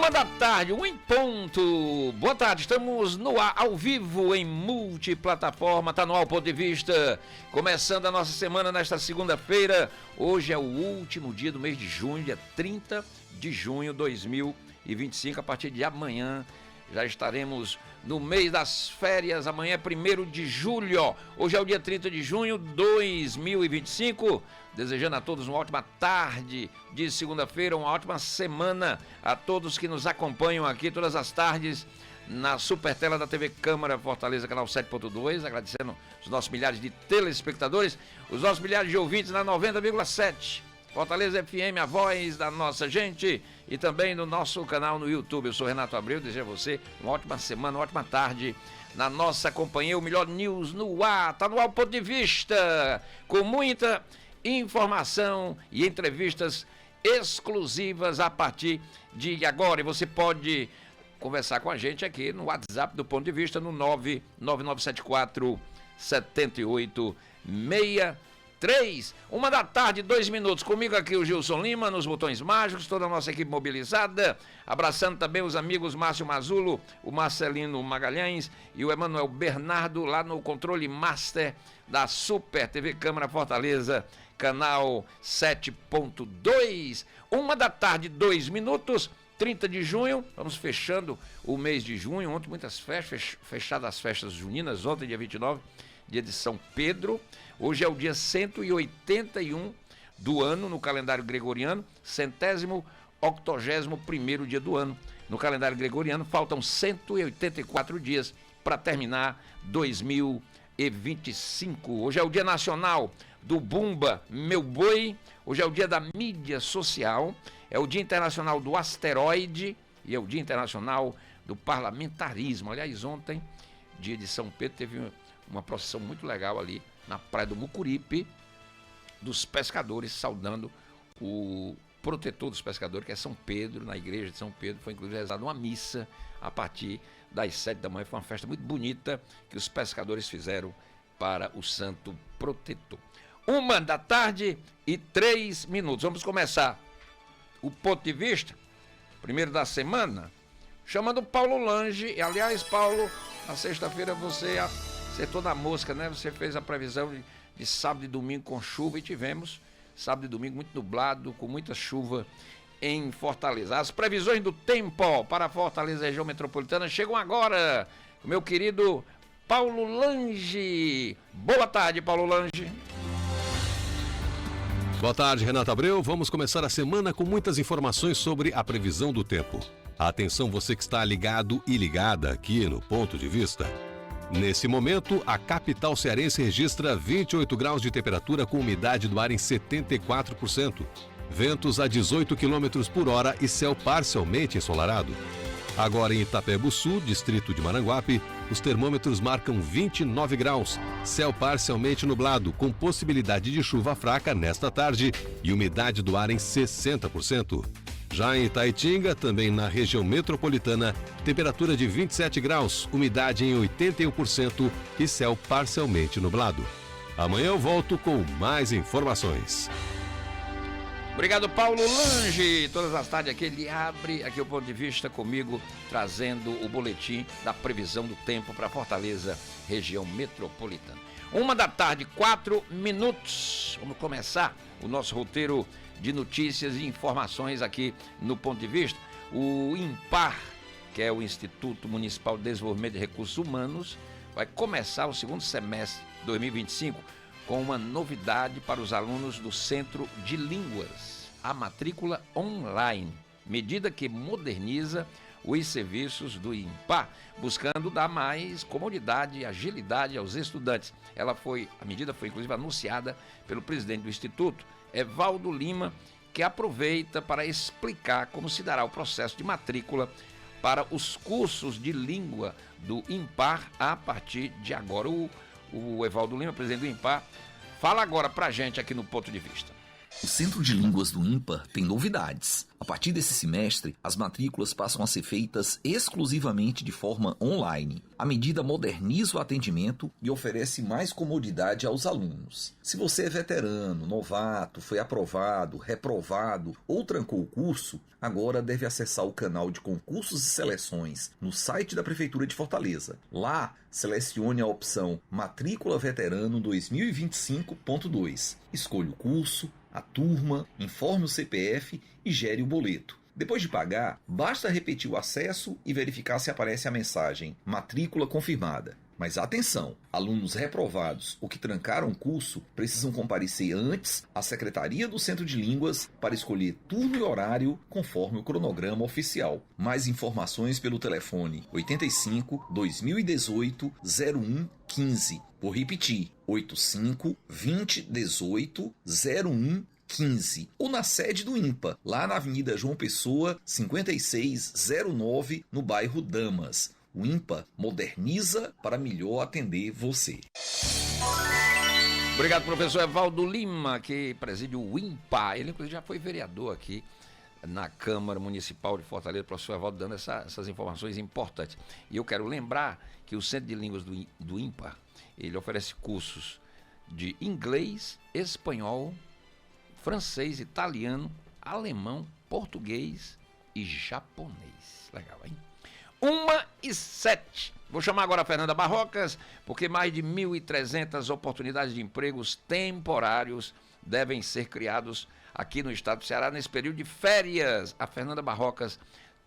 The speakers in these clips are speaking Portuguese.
1 da tarde, 1 em ponto. Boa tarde, estamos no ar, ao vivo, em multiplataforma. Tá no ar o Ponto de Vista. Começando a nossa semana nesta segunda-feira. Hoje é o último dia do mês de junho, dia 30 de junho de 2025. A partir de amanhã já estaremos no mês das férias. Amanhã é 1º de julho. Hoje é o dia 30 de junho de 2025. Desejando a todos uma ótima tarde de segunda-feira, uma ótima semana a todos que nos acompanham aqui todas as tardes na super tela da TV Câmara Fortaleza, canal 7.2, agradecendo os nossos milhares de telespectadores, os nossos milhares de ouvintes na 90,7. Fortaleza FM, a voz da nossa gente, e também no nosso canal no YouTube. Eu sou Renato Abreu, desejo a você uma ótima semana, uma ótima tarde na nossa companhia, o melhor news no ar. Tá no ar o Ponto de Vista, com muita informação e entrevistas exclusivas a partir de agora. E você pode conversar com a gente aqui no WhatsApp do Ponto de Vista, no 99974 7863. 1 da tarde, 2 minutos. Comigo aqui o Gilson Lima, nos botões mágicos, toda a nossa equipe mobilizada. Abraçando também os amigos Márcio Mazulo, o Marcelino Magalhães e o Emanuel Bernardo, lá no controle master da Super TV Câmara Fortaleza, canal 7.2. 1 da tarde, 2 minutos. 30 de junho, vamos fechando o mês de junho. Ontem muitas festas, fechadas as festas juninas, ontem dia 29, dia de São Pedro. Hoje é o dia 181 do ano no calendário gregoriano, 181º dia do ano no calendário gregoriano. Faltam 184 dias para terminar 2025. Hoje é o dia nacional do Bumba Meu Boi. Hoje é o dia da mídia social, é o dia internacional do asteroide e é o dia internacional do parlamentarismo. Aliás, ontem, dia de São Pedro, teve uma procissão muito legal ali na praia do Mucuripe, dos pescadores, saudando o protetor dos pescadores, que é São Pedro, na igreja de São Pedro. Foi inclusive rezada uma missa a partir das 7 da manhã. Foi uma festa muito bonita que os pescadores fizeram para o santo protetor. 1 da tarde e 3 minutos. Vamos começar o Ponto de Vista, primeiro da semana, chamando o Paulo Lange. E, aliás, Paulo, na sexta-feira você acertou na mosca, né? Você fez a previsão de sábado e domingo com chuva, e tivemos sábado e domingo muito nublado, com muita chuva em Fortaleza. As previsões do tempo para Fortaleza, região metropolitana, chegam agora com o meu querido Paulo Lange. Boa tarde, Paulo Lange. Boa tarde, Renato Abreu. Vamos começar a semana com muitas informações sobre a previsão do tempo. Atenção, você que está ligado e ligada aqui no Ponto de Vista. Nesse momento, a capital cearense registra 28 graus de temperatura com umidade do ar em 74%. Ventos a 18 km por hora e céu parcialmente ensolarado. Agora em Itapebo-Sul, distrito de Maranguape, os termômetros marcam 29 graus, céu parcialmente nublado, com possibilidade de chuva fraca nesta tarde e umidade do ar em 60%. Já em Itaitinga, também na região metropolitana, temperatura de 27 graus, umidade em 81% e céu parcialmente nublado. Amanhã eu volto com mais informações. Obrigado, Paulo Lange. Todas as tardes aqui ele abre aqui o Ponto de Vista comigo, trazendo o boletim da previsão do tempo para Fortaleza, região metropolitana. 1 da tarde, 4 minutos. Vamos começar o nosso roteiro de notícias e informações aqui no Ponto de Vista. O INPAR, que é o Instituto Municipal de Desenvolvimento de Recursos Humanos, vai começar o segundo semestre de 2025 com uma novidade para os alunos do Centro de Línguas, a matrícula online, medida que moderniza os serviços do INPAR, buscando dar mais comodidade e agilidade aos estudantes. A medida foi inclusive anunciada pelo presidente do Instituto, Evaldo Lima, que aproveita para explicar como se dará o processo de matrícula para os cursos de língua do INPAR a partir de agora. O Evaldo Lima, presidente do INPAR, fala agora pra gente aqui no Ponto de Vista. O Centro de Línguas do INPA tem novidades. A partir desse semestre, as matrículas passam a ser feitas exclusivamente de forma online. A medida moderniza o atendimento e oferece mais comodidade aos alunos. Se você é veterano, novato, foi aprovado, reprovado ou trancou o curso, agora deve acessar o canal de concursos e seleções no site da Prefeitura de Fortaleza. Lá, selecione a opção Matrícula Veterano 2025.2. Escolha o curso, a turma, informe o CPF e gere o boleto. Depois de pagar, basta repetir o acesso e verificar se aparece a mensagem Matrícula confirmada. Mas atenção, alunos reprovados ou que trancaram o curso precisam comparecer antes à Secretaria do Centro de Línguas para escolher turno e horário conforme o cronograma oficial. Mais informações pelo telefone 85 2018 0115. Vou repetir, 85 2018 0115. Ou na sede do INPA, lá na Avenida João Pessoa, 5609, no bairro Damas. O INPA moderniza para melhor atender você. Obrigado, professor Evaldo Lima, que preside o INPA. Ele, inclusive, já foi vereador aqui na Câmara Municipal de Fortaleza. O professor Evaldo dando essas informações importantes. E eu quero lembrar que o Centro de Línguas do INPA, ele oferece cursos de inglês, espanhol, francês, italiano, alemão, português e japonês. Legal, hein? 1h07. Vou chamar agora a Fernanda Barrocas, porque mais de 1.300 oportunidades de empregos temporários devem ser criados aqui no estado do Ceará nesse período de férias. A Fernanda Barrocas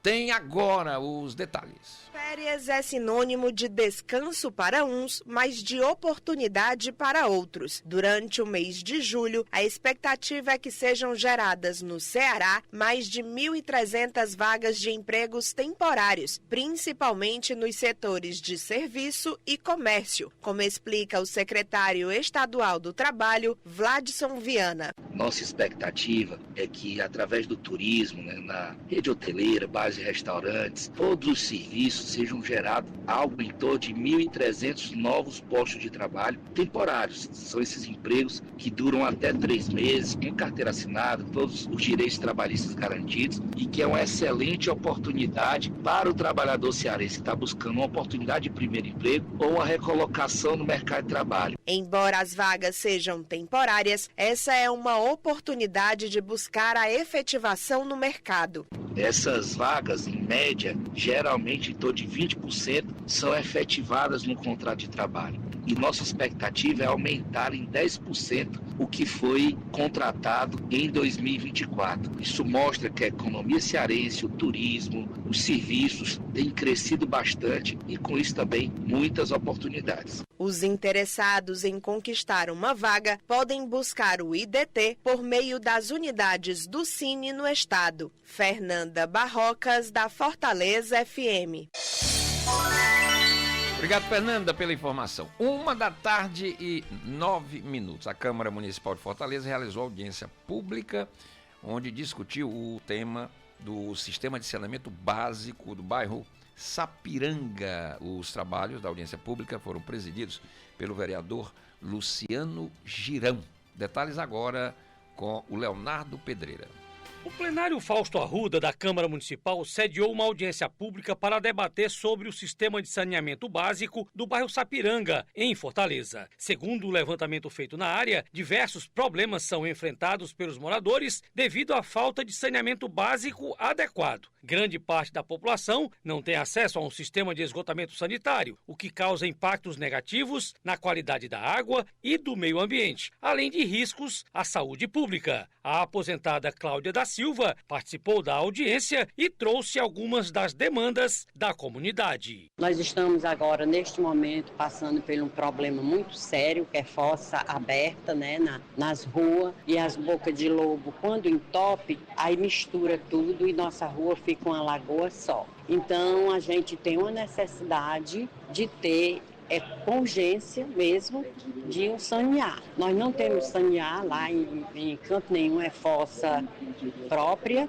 tem agora os detalhes. Férias é sinônimo de descanso para uns, mas de oportunidade para outros. Durante o mês de julho, a expectativa é que sejam geradas no Ceará mais de 1.300 vagas de empregos temporários, principalmente nos setores de serviço e comércio, como explica o secretário estadual do Trabalho, Vladson Viana. Nossa expectativa é que, através do turismo, na rede hoteleira, bares e restaurantes, todos os serviços sejam gerados algo em torno de 1.300 novos postos de trabalho temporários. São esses empregos que duram até 3 meses, com carteira assinada, todos os direitos trabalhistas garantidos, e que é uma excelente oportunidade para o trabalhador cearense que está buscando uma oportunidade de primeiro emprego ou a recolocação no mercado de trabalho. Embora as vagas sejam temporárias, essa é uma oportunidade de buscar a efetivação no mercado. Essas vagas, em média, geralmente em torno de 20% são efetivadas no contrato de trabalho. E nossa expectativa é aumentar em 10% o que foi contratado em 2024. Isso mostra que a economia cearense, o turismo, os serviços têm crescido bastante e com isso também muitas oportunidades. Os interessados em conquistar uma vaga podem buscar o IDT por meio das unidades do Cine no estado. Fernanda Barrocas, da Fortaleza FM. Obrigado, Fernanda, pela informação. 1h09. A Câmara Municipal de Fortaleza realizou audiência pública, onde discutiu o tema do sistema de saneamento básico do bairro Sapiranga. Os trabalhos da audiência pública foram presididos pelo vereador Luciano Girão. Detalhes agora com o Leonardo Pedreira. O plenário Fausto Arruda, da Câmara Municipal, sediou uma audiência pública para debater sobre o sistema de saneamento básico do bairro Sapiranga, em Fortaleza. Segundo o levantamento feito na área, diversos problemas são enfrentados pelos moradores devido à falta de saneamento básico adequado. Grande parte da população não tem acesso a um sistema de esgotamento sanitário, o que causa impactos negativos na qualidade da água e do meio ambiente, além de riscos à saúde pública. A aposentada Cláudia da Silva participou da audiência e trouxe algumas das demandas da comunidade. Nós estamos agora, neste momento, passando por um problema muito sério, que é fossa aberta, nas ruas, e as bocas de lobo, quando entope, aí mistura tudo e nossa rua fica uma lagoa só. Então, a gente tem uma necessidade de ter com urgência mesmo de um sanear. Nós não temos sanear lá em canto nenhum, é fossa própria,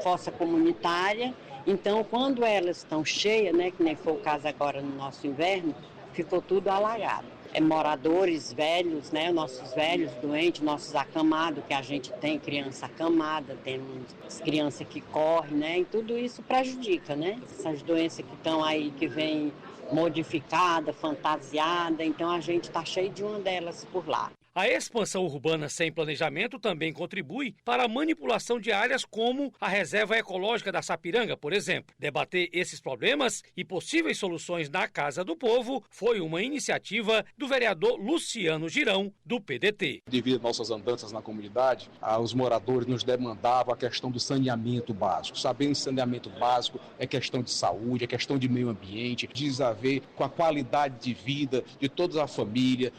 fossa comunitária. Então, quando elas estão cheias, que nem foi o caso agora no nosso inverno, ficou tudo alagado. moradores velhos, né, nossos velhos doentes, nossos acamados, que a gente tem criança acamada, temos crianças que correm, né, e tudo isso prejudica, né, essas doenças que estão aí, que vêm modificada, fantasiada, então a gente está cheio de uma delas por lá. A expansão urbana sem planejamento também contribui para a manipulação de áreas como a Reserva Ecológica da Sapiranga, por exemplo. Debater esses problemas e possíveis soluções na Casa do Povo foi uma iniciativa do vereador Luciano Girão, do PDT. Devido às nossas andanças na comunidade, os moradores nos demandavam a questão do saneamento básico. Sabendo que saneamento básico é questão de saúde, é questão de meio ambiente, diz a ver com a qualidade de vida de toda a família,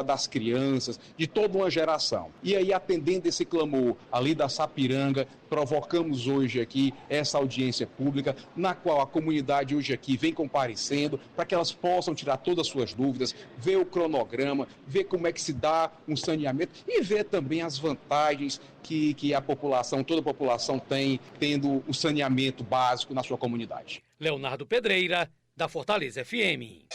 das crianças, de toda uma geração. E aí, atendendo esse clamor ali da Sapiranga, provocamos hoje aqui essa audiência pública, na qual a comunidade hoje aqui vem comparecendo, para que elas possam tirar todas as suas dúvidas, ver o cronograma, ver como é que se dá um saneamento e ver também as vantagens que a população, toda a população tem, tendo o saneamento básico na sua comunidade. Leonardo Pedreira, da Fortaleza FM.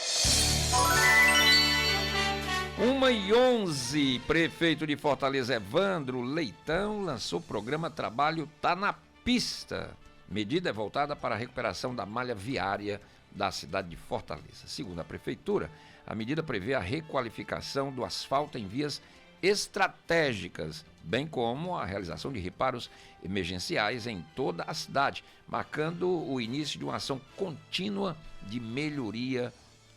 1h11, prefeito de Fortaleza Evandro Leitão lançou o programa Trabalho Tá na Pista. Medida é voltada para a recuperação da malha viária da cidade de Fortaleza. Segundo a prefeitura, a medida prevê a requalificação do asfalto em vias estratégicas, bem como a realização de reparos emergenciais em toda a cidade, marcando o início de uma ação contínua de melhoria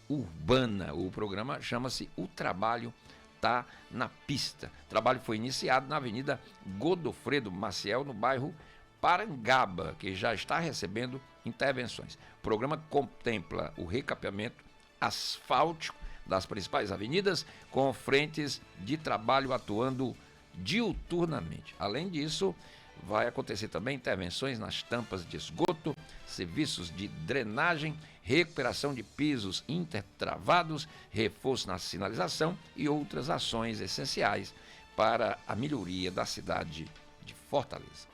urbana. O programa chama-se O Trabalho Tá na Pista. O trabalho foi iniciado na Avenida Godofredo Maciel, no bairro Parangaba, que já está recebendo intervenções. O programa contempla o recapeamento asfáltico das principais avenidas, com frentes de trabalho atuando diuturnamente. Além disso, vai acontecer também intervenções nas tampas de esgoto, serviços de drenagem, recuperação de pisos intertravados, reforço na sinalização e outras ações essenciais para a melhoria da cidade de Fortaleza.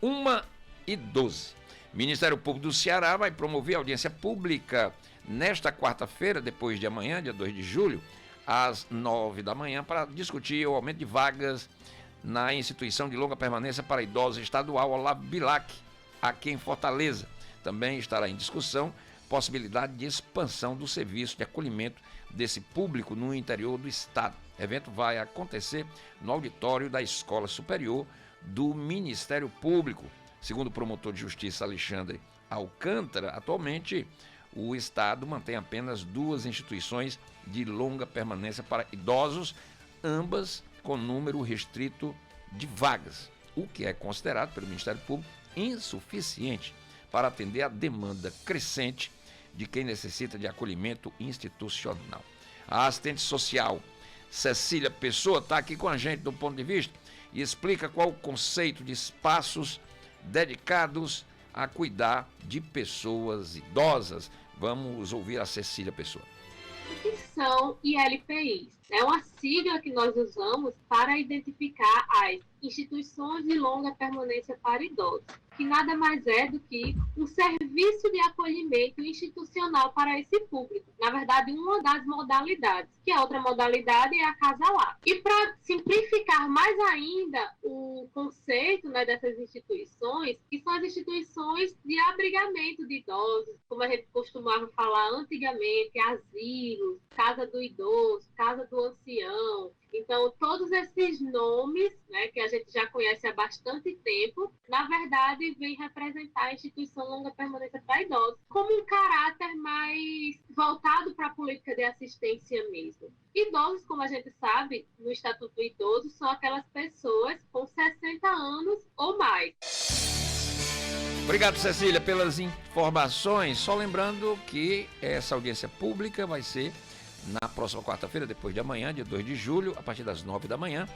1h12. O Ministério Público do Ceará vai promover audiência pública nesta quarta-feira, depois de amanhã, dia 2 de julho, às 9 da manhã, para discutir o aumento de vagas na instituição de longa permanência para idosos estadual Olavo Bilac, aqui em Fortaleza. Também estará em discussão possibilidade de expansão do serviço de acolhimento desse público no interior do estado. O evento vai acontecer no auditório da Escola Superior do Ministério Público. Segundo o promotor de justiça Alexandre Alcântara, atualmente o estado mantém apenas 2 instituições de longa permanência para idosos, ambas com número restrito de vagas, o que é considerado pelo Ministério Público insuficiente para atender a demanda crescente de quem necessita de acolhimento institucional. A assistente social Cecília Pessoa está aqui com a gente do Ponto de Vista e explica qual o conceito de espaços dedicados a cuidar de pessoas idosas. Vamos ouvir a Cecília Pessoa. O que são ILPIs? É uma sigla que nós usamos para identificar as instituições de longa permanência para idosos, que nada mais é do que um serviço de acolhimento institucional para esse público. Na verdade, uma das modalidades, que a outra modalidade é a Casa Lar. E para simplificar mais ainda o conceito, né, dessas instituições, que são as instituições de abrigamento de idosos, como a gente costumava falar antigamente, asilos, casa do idoso, casa do ancião. Então, todos esses nomes, né, que a gente já conhece há bastante tempo, na verdade, vem representar a instituição longa permanência para idosos como um caráter mais voltado para a política de assistência mesmo. Idosos, como a gente sabe, no Estatuto do Idoso, são aquelas pessoas com 60 anos ou mais. Obrigado, Cecília, pelas informações. Só lembrando que essa audiência pública vai ser na próxima quarta-feira, depois de amanhã, dia 2 de julho, a partir das 9 da manhã,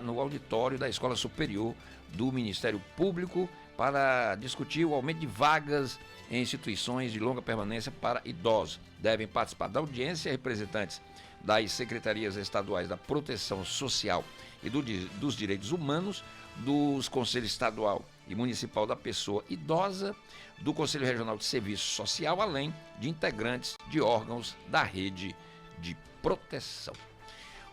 no auditório da Escola Superior do Ministério Público, para discutir o aumento de vagas em instituições de longa permanência para idosos. Devem participar da audiência representantes das Secretarias Estaduais da Proteção Social e dos Direitos Humanos, dos Conselhos Estadual e Municipal da Pessoa Idosa, do Conselho Regional de Serviço Social, além de integrantes de órgãos da rede de proteção.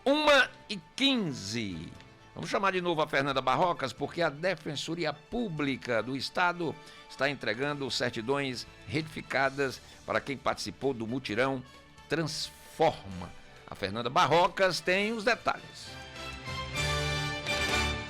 1h15. Vamos chamar de novo a Fernanda Barrocas, porque a Defensoria Pública do Estado está entregando certidões retificadas para quem participou do mutirão Transforma. A Fernanda Barrocas tem os detalhes.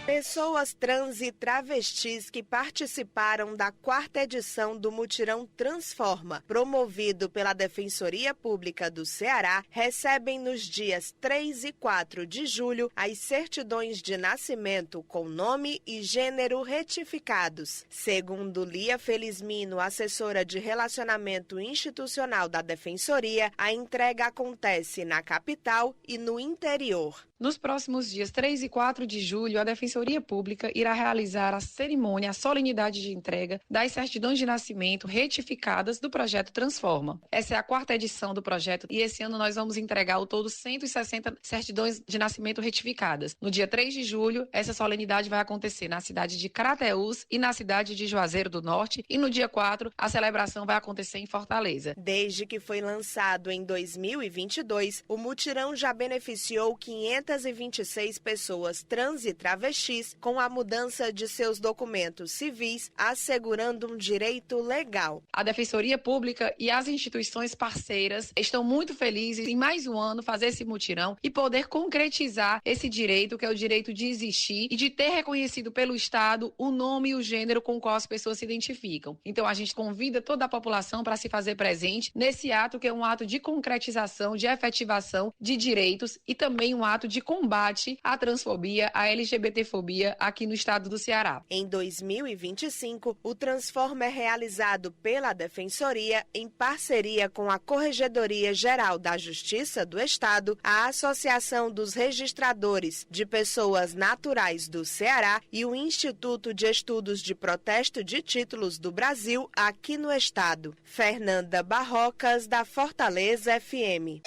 Pessoas trans e travestis que participaram da 4ª edição do Mutirão Transforma, promovido pela Defensoria Pública do Ceará, recebem nos dias 3 e 4 de julho as certidões de nascimento com nome e gênero retificados. Segundo Lia Felizmino, assessora de Relacionamento Institucional da Defensoria, a entrega acontece na capital e no interior. Nos próximos dias 3 e 4 de julho, a Defensoria Pública irá realizar a cerimônia, a solenidade de entrega das certidões de nascimento retificadas do projeto Transforma. Essa é a 4ª edição do projeto e esse ano nós vamos entregar ao todo 160 certidões de nascimento retificadas. No dia 3 de julho, essa solenidade vai acontecer na cidade de Crateús e na cidade de Juazeiro do Norte e no dia 4, a celebração vai acontecer em Fortaleza. Desde que foi lançado em 2022, o mutirão já beneficiou 526 pessoas trans e travestis com a mudança de seus documentos civis, assegurando um direito legal. A Defensoria Pública e as instituições parceiras estão muito felizes em mais um ano fazer esse mutirão e poder concretizar esse direito, que é o direito de existir e de ter reconhecido pelo Estado o nome e o gênero com o qual as pessoas se identificam. Então a gente convida toda a população para se fazer presente nesse ato, que é um ato de concretização, de efetivação de direitos e também um ato de combate à transfobia, à LGBTfobia aqui no estado do Ceará. Em 2025, o Transforma é realizado pela Defensoria em parceria com a Corregedoria Geral da Justiça do Estado, a Associação dos Registradores de Pessoas Naturais do Ceará e o Instituto de Estudos de Protesto de Títulos do Brasil aqui no estado. Fernanda Barrocas, da Fortaleza FM.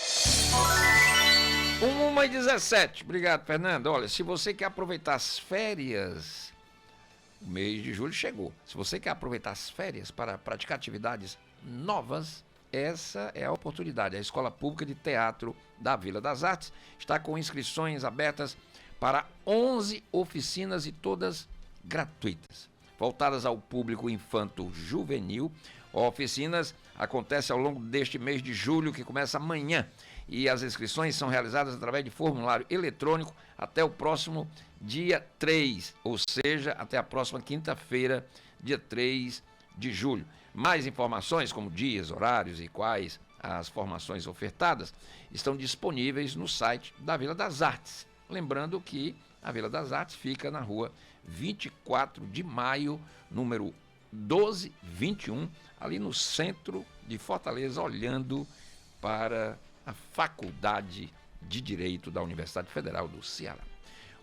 1h17. Obrigado, Fernando. Olha, se você quer aproveitar as férias, o mês de julho chegou. Se você quer aproveitar as férias para praticar atividades novas, essa é a oportunidade. A Escola Pública de Teatro da Vila das Artes está com inscrições abertas para 11 oficinas e todas gratuitas, voltadas ao público infanto-juvenil. Oficinas acontecem ao longo deste mês de julho, que começa amanhã. E as inscrições são realizadas através de formulário eletrônico até o próximo dia 3, ou seja, até a próxima quinta-feira, dia 3 de julho. Mais informações, como dias, horários e quais as formações ofertadas, estão disponíveis no site da Vila das Artes. Lembrando que a Vila das Artes fica na rua 24 de maio, número 1221, ali no centro de Fortaleza, olhando para a Faculdade de Direito da Universidade Federal do Ceará.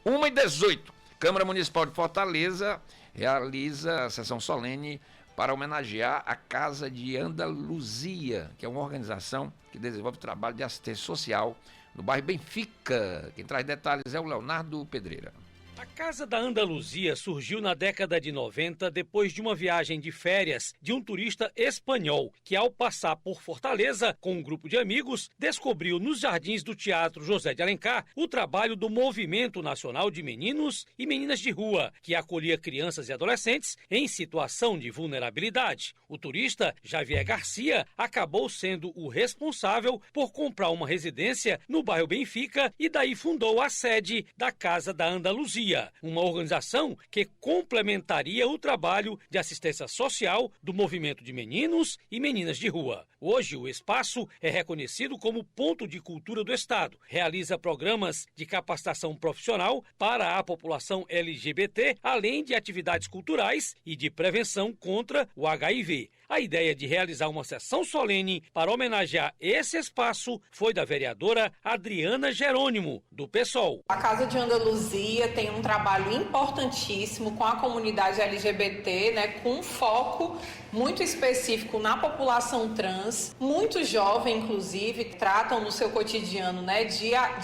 1h18, Câmara Municipal de Fortaleza realiza a sessão solene para homenagear a Casa de Andaluzia, que é uma organização que desenvolve trabalho de assistência social no bairro Benfica. Quem traz detalhes é o Leonardo Pedreira. A Casa da Andaluzia surgiu na década de 90 depois de uma viagem de férias de um turista espanhol que, ao passar por Fortaleza com um grupo de amigos, descobriu nos jardins do Teatro José de Alencar o trabalho do Movimento Nacional de Meninos e Meninas de Rua, que acolhia crianças e adolescentes em situação de vulnerabilidade. O turista, Javier Garcia, acabou sendo o responsável por comprar uma residência no bairro Benfica e daí fundou a sede da Casa da Andaluzia, uma organização que complementaria o trabalho de assistência social do movimento de meninos e meninas de rua. Hoje, o espaço é reconhecido como ponto de cultura do Estado. Realiza programas de capacitação profissional para a população LGBT, além de atividades culturais e de prevenção contra o HIV. A ideia de realizar uma sessão solene para homenagear esse espaço foi da vereadora Adriana Jerônimo, do PSOL. A Casa de Andaluzia tem um trabalho importantíssimo com a comunidade LGBT, com um foco muito específico na população trans. Muito jovem, inclusive, tratam no seu cotidiano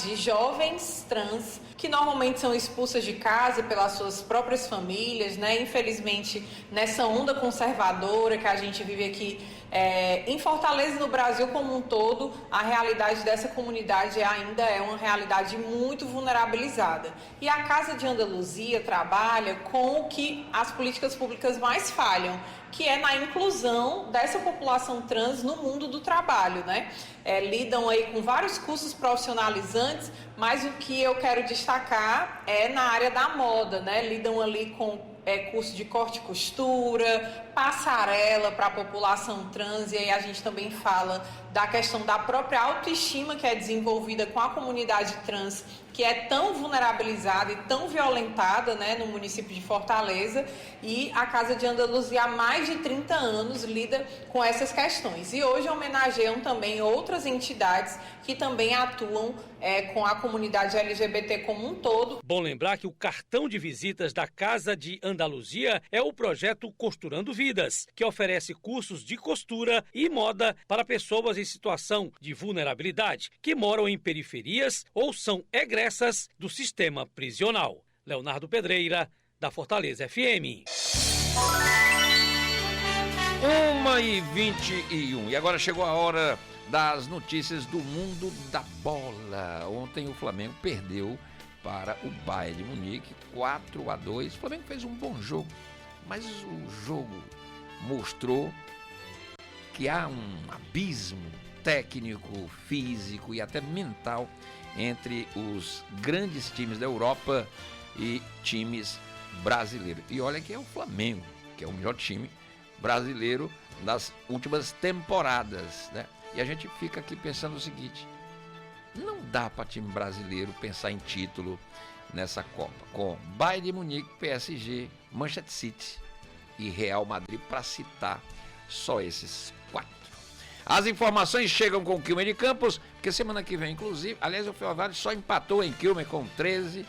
de jovens trans que normalmente são expulsas de casa pelas suas próprias famílias, Infelizmente, nessa onda conservadora que a gente gente vive aqui em Fortaleza e no Brasil como um todo, a realidade dessa comunidade ainda é uma realidade muito vulnerabilizada. E a Casa de Andaluzia trabalha com o que as políticas públicas mais falham, que é na inclusão dessa população trans no mundo do trabalho, né? Lidam aí com vários cursos profissionalizantes, mas o que eu quero destacar é na área da moda, né? Lidam ali com curso de corte e costura, passarela para a população trans, e aí a gente também fala da questão da própria autoestima que é desenvolvida com a comunidade trans, que é tão vulnerabilizada e tão violentada, né, no município de Fortaleza, e a Casa de Andaluzia há mais de 30 anos lida com essas questões. E hoje homenageiam também outras entidades que também atuam com a comunidade LGBT como um todo. Bom lembrar que o cartão de visitas da Casa de Andaluzia é o projeto Costurando Vidas, que oferece cursos de costura e moda para pessoas em situação de vulnerabilidade, que moram em periferias ou são egressas do sistema prisional. Leonardo Pedreira, da Fortaleza FM. 1h21. E agora chegou a hora das notícias do mundo da bola. Ontem o Flamengo perdeu para o Bayern de Munique 4-2. O Flamengo fez um bom jogo, mas o jogo mostrou que há um abismo técnico, físico e até mental entre os grandes times da Europa e times brasileiros. E olha que é o Flamengo, que é o melhor time brasileiro das últimas temporadas, né? E a gente fica aqui pensando o seguinte: não dá para time brasileiro pensar em título nessa Copa, com Bayern de Munique, PSG, Manchester City e Real Madrid, para citar só esses 4. As informações chegam com o Quilmer de Campos, porque semana que vem, inclusive, aliás, o Ferroviário só empatou em Quilmer com 13,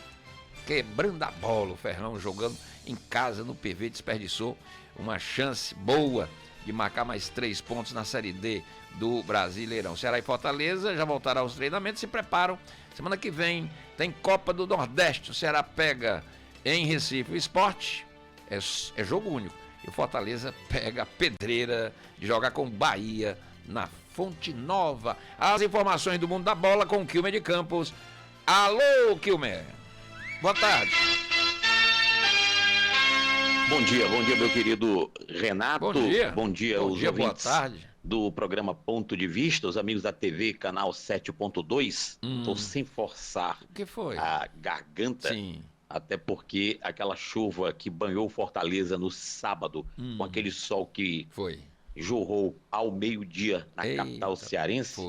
quebrando a bola. O Ferrão jogando em casa no PV, desperdiçou uma chance boa de marcar mais 3 pontos na Série D do Brasileirão. Ceará e Fortaleza já voltaram aos treinamentos, se preparam. Semana que vem tem Copa do Nordeste. O Ceará pega em Recife o Sport, é jogo único. E o Fortaleza pega a pedreira de jogar com o Bahia na Fonte Nova. As informações do mundo da bola com o Quilmer de Campos. Alô, Quilmer. Boa tarde. Bom dia, meu querido Renato. Bom dia aos ouvintes boa tarde do programa Ponto de Vista, os amigos da TV Canal 7.2. Estou sem forçar o que foi? A garganta. Sim. Até porque aquela chuva que banhou Fortaleza no sábado, com aquele sol que jorrou ao meio-dia na capital cearense,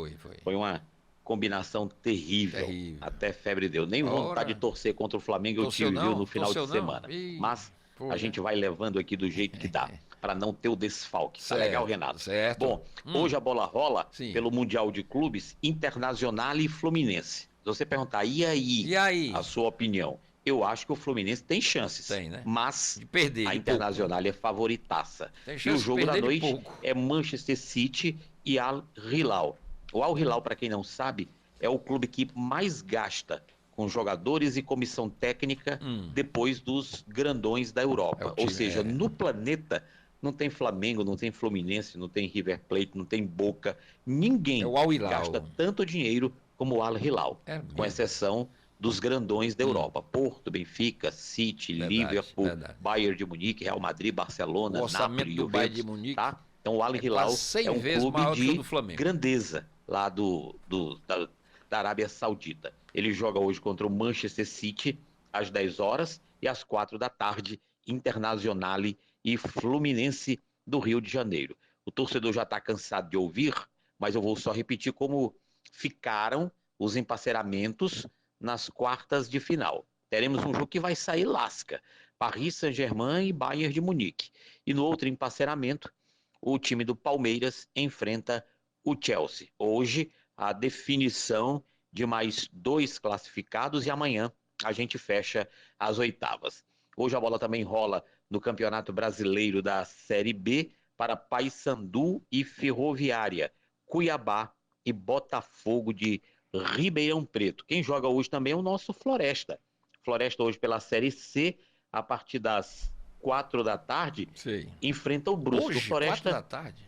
foi uma combinação terrível. Até febre deu. Nem vontade de torcer contra o Flamengo eu tive, viu, no final de semana. Mas a gente vai levando aqui do jeito que dá, para não ter o desfalque. Tá legal, Renato? Certo. Bom, hoje a bola rola pelo Mundial de Clubes Internacional e Fluminense. Se você perguntar, e aí? A sua opinião? Eu acho que o Fluminense tem chances. Tem, né? Mas de perder, a Internacional é favoritaça. E o jogo da noite é Manchester City e Al Hilal. O Al Hilal, para quem não sabe, é o clube que mais gasta com jogadores e comissão técnica depois dos grandões da Europa. Ou seja, no planeta não tem Flamengo, não tem Fluminense, não tem River Plate, não tem Boca. Ninguém gasta tanto dinheiro como o Al Hilal, com exceção dos grandões da Europa. Porto, Benfica, City, Liverpool, Bayern de Munique, Real Madrid, Barcelona, Napoli, Bayern de Munique, tá? Então o Al Hilal é um clube de grandeza lá da Arábia Saudita. Ele joga hoje contra o Manchester City às 10 horas e às 4 da tarde, Internacional e Fluminense do Rio de Janeiro. O torcedor já está cansado de ouvir, mas eu vou só repetir como ficaram os emparceramentos nas quartas de final. Teremos um jogo que vai sair lasca. Paris Saint-Germain e Bayern de Munique. E no outro emparceramento, o time do Palmeiras enfrenta o Chelsea. Hoje, a definição de mais 2 classificados e amanhã a gente fecha as oitavas. Hoje a bola também rola no Campeonato Brasileiro da Série B para Paysandu e Ferroviária, Cuiabá e Botafogo de Ribeirão Preto. Quem joga hoje também é o nosso Floresta. Floresta hoje pela Série C, a partir das 4 da tarde, enfrenta o Brusque. Hoje, o Floresta, 4 da tarde?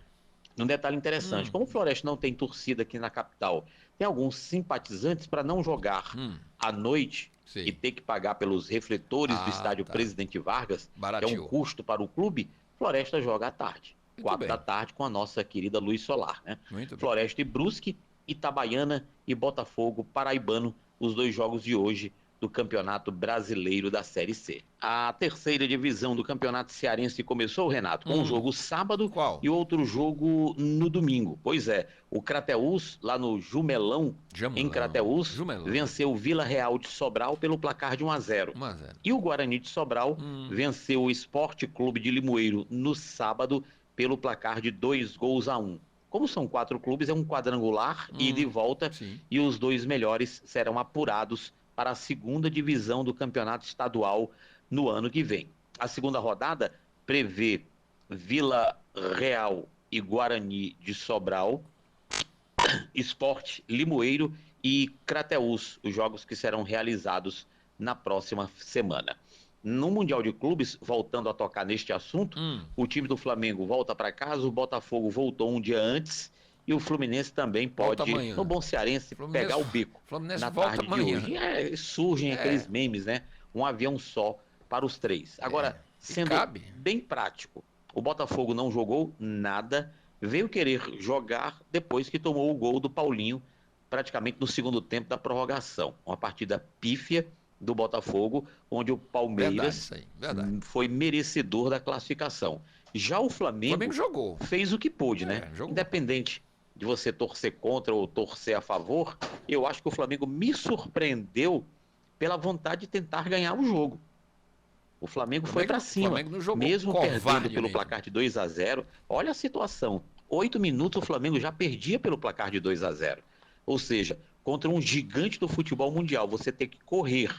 Um detalhe interessante, como o Floresta não tem torcida aqui na capital, tem alguns simpatizantes para não jogar à noite e ter que pagar pelos refletores do estádio Presidente Vargas, que é um custo para o clube, Floresta joga à tarde. 4 da tarde com a nossa querida Luz Solar, né? Floresta e Brusque, Itabaiana e Botafogo Paraibano, os 2 jogos de hoje do Campeonato Brasileiro da Série C. A terceira divisão do Campeonato Cearense começou, Renato, com um jogo sábado e outro jogo no domingo. Pois é, o Crateús, lá no Jumelão, em Crateús, venceu o Vila Real de Sobral pelo placar de 1-0. E o Guarani de Sobral venceu o Esporte Clube de Limoeiro no sábado pelo placar de 2-1. Como são 4 clubes, é um quadrangular, ida e volta, e os 2 melhores serão apurados para a segunda divisão do Campeonato Estadual no ano que vem. A segunda rodada prevê Vila Real e Guarani de Sobral, Sport Limoeiro e Crateús, os jogos que serão realizados na próxima semana. No Mundial de Clubes, voltando a tocar neste assunto, o time do Flamengo volta para casa, o Botafogo voltou um dia antes, e o Fluminense também pode, no bom cearense, pegar o bico na tarde de hoje. Surgem aqueles memes, né? Um avião só para os 3. Agora, sendo bem prático, o Botafogo não jogou nada, veio querer jogar depois que tomou o gol do Paulinho, praticamente no segundo tempo da prorrogação. Uma partida pífia do Botafogo, onde o Palmeiras foi merecedor da classificação. Já o Flamengo jogou. Fez o que pôde, né? Independente de você torcer contra ou torcer a favor, eu acho que o Flamengo me surpreendeu pela vontade de tentar ganhar o jogo. O Flamengo foi para cima, mesmo perdendo pelo placar de 2-0. Olha a situação, 8 minutos o Flamengo já perdia pelo placar de 2-0. Ou seja, contra um gigante do futebol mundial, você ter que correr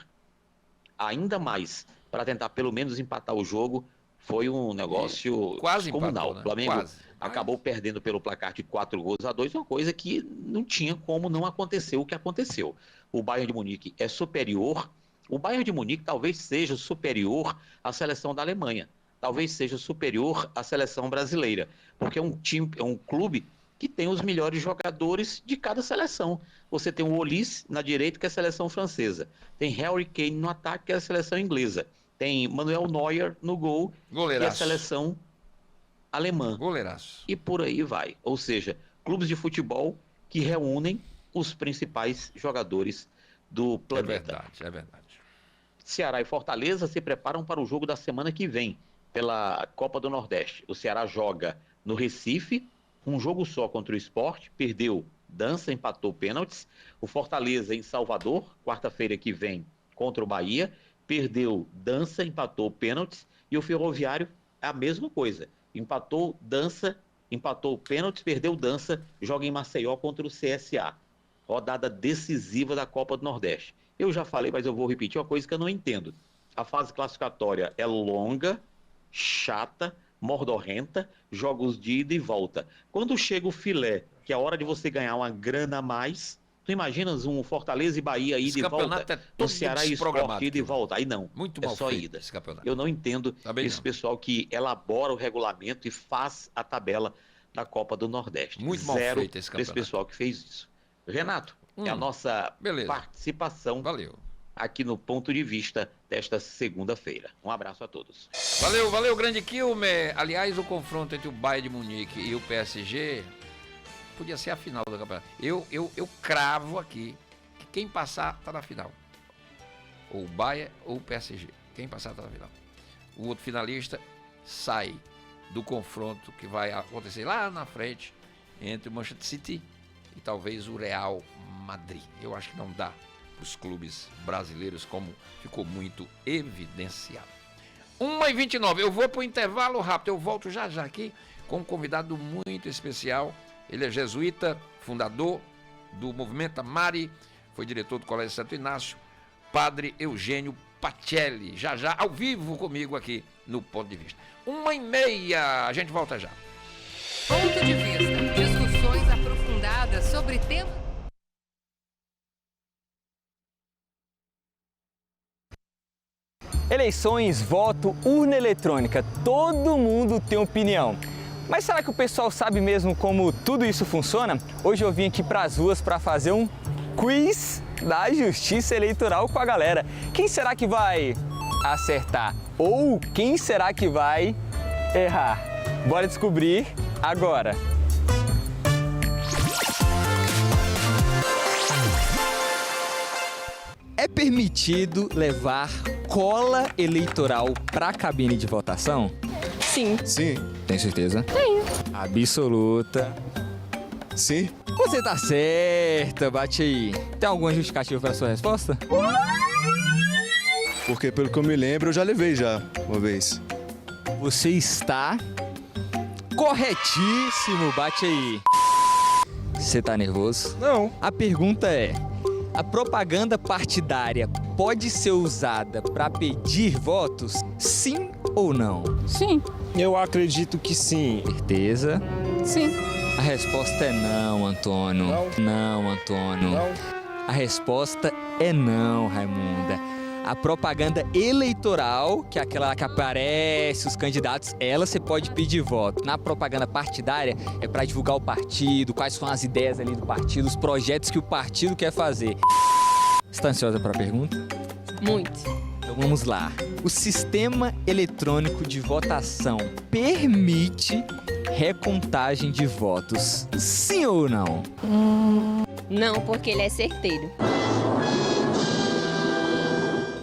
ainda mais para tentar pelo menos empatar o jogo, foi um negócio descomunal. Né? O Flamengo acabou perdendo pelo placar de 4-2, uma coisa que não tinha como não acontecer o que aconteceu. O Bayern de Munique é superior, o Bayern de Munique talvez seja superior à seleção da Alemanha, talvez seja superior à seleção brasileira, porque é um clube que tem os melhores jogadores de cada seleção. Você tem o Olise na direita, que é a seleção francesa, tem Harry Kane no ataque, que é a seleção inglesa, tem Manuel Neuer no gol, que é a seleção alemã. E por aí vai. Ou seja, clubes de futebol que reúnem os principais jogadores do planeta. É verdade. Ceará e Fortaleza se preparam para o jogo da semana que vem, pela Copa do Nordeste. O Ceará joga no Recife, um jogo só contra o Sport, perdeu, dança, empatou pênaltis. O Fortaleza em Salvador, quarta-feira que vem, contra o Bahia, perdeu, dança, empatou pênaltis. E o Ferroviário é a mesma coisa, empatou, dança, empatou pênaltis, perdeu, dança, joga em Maceió contra o CSA. Rodada decisiva da Copa do Nordeste. Eu já falei, mas eu vou repetir uma coisa que eu não entendo. A fase classificatória é longa, chata, mordorrenta, jogos de ida e volta. Quando chega o filé, que é a hora de você ganhar uma grana a mais, tu imaginas um Fortaleza e Bahia ida e volta? Um Ceará e Sport ida e volta. Aí não, muito é só ida. Eu não entendo esse pessoal que elabora o regulamento e faz a tabela da Copa do Nordeste. Muito mal feito esse campeonato. Desse pessoal que fez isso. Renato, é a nossa participação aqui no Ponto de Vista desta segunda-feira. Um abraço a todos. Valeu, grande Quilmer. Aliás, o confronto entre o Bayern de Munique e o PSG podia ser a final do campeonato. Eu cravo aqui que quem passar tá na final. Ou o Bayern ou o PSG. Quem passar tá na final. O outro finalista sai do confronto que vai acontecer lá na frente entre o Manchester City e talvez o Real Madrid. Eu acho que não dá para os clubes brasileiros, como ficou muito evidenciado. 1h29, eu vou para o intervalo rápido, eu volto já aqui com um convidado muito especial. Ele é jesuíta, fundador do Movimento Mari, foi diretor do Colégio Santo Inácio, Padre Eugênio Pacelli, já ao vivo comigo aqui no Ponto de Vista. 1h30, a gente volta já. Ponto de Vista, discussões aprofundadas sobre temas... Eleições, voto, urna eletrônica, todo mundo tem opinião. Mas será que o pessoal sabe mesmo como tudo isso funciona? Hoje eu vim aqui para as ruas para fazer um quiz da Justiça Eleitoral com a galera. Quem será que vai acertar? Ou quem será que vai errar? Bora descobrir agora! É permitido levar cola eleitoral para a cabine de votação? Sim. Sim. Tem certeza? Tenho. Absoluta. Sim. Você tá certa, bate aí. Tem alguma justificativa para sua resposta? Porque pelo que eu me lembro, eu já levei uma vez. Você está corretíssimo, bate aí. Você tá nervoso? Não. A pergunta é: a propaganda partidária pode ser usada para pedir votos? Sim ou não? Sim. Eu acredito que sim. Certeza? Sim. A resposta é não, Antônio. Não. Não, Antônio. Não. A resposta é não, Raimunda. A propaganda eleitoral, que é aquela que aparece os candidatos, ela você pode pedir voto. Na propaganda partidária é para divulgar o partido, quais são as ideias ali do partido, os projetos que o partido quer fazer. Está ansiosa para a pergunta? Muito. Então vamos lá. O sistema eletrônico de votação permite recontagem de votos? Sim ou não? Não, porque ele é certeiro.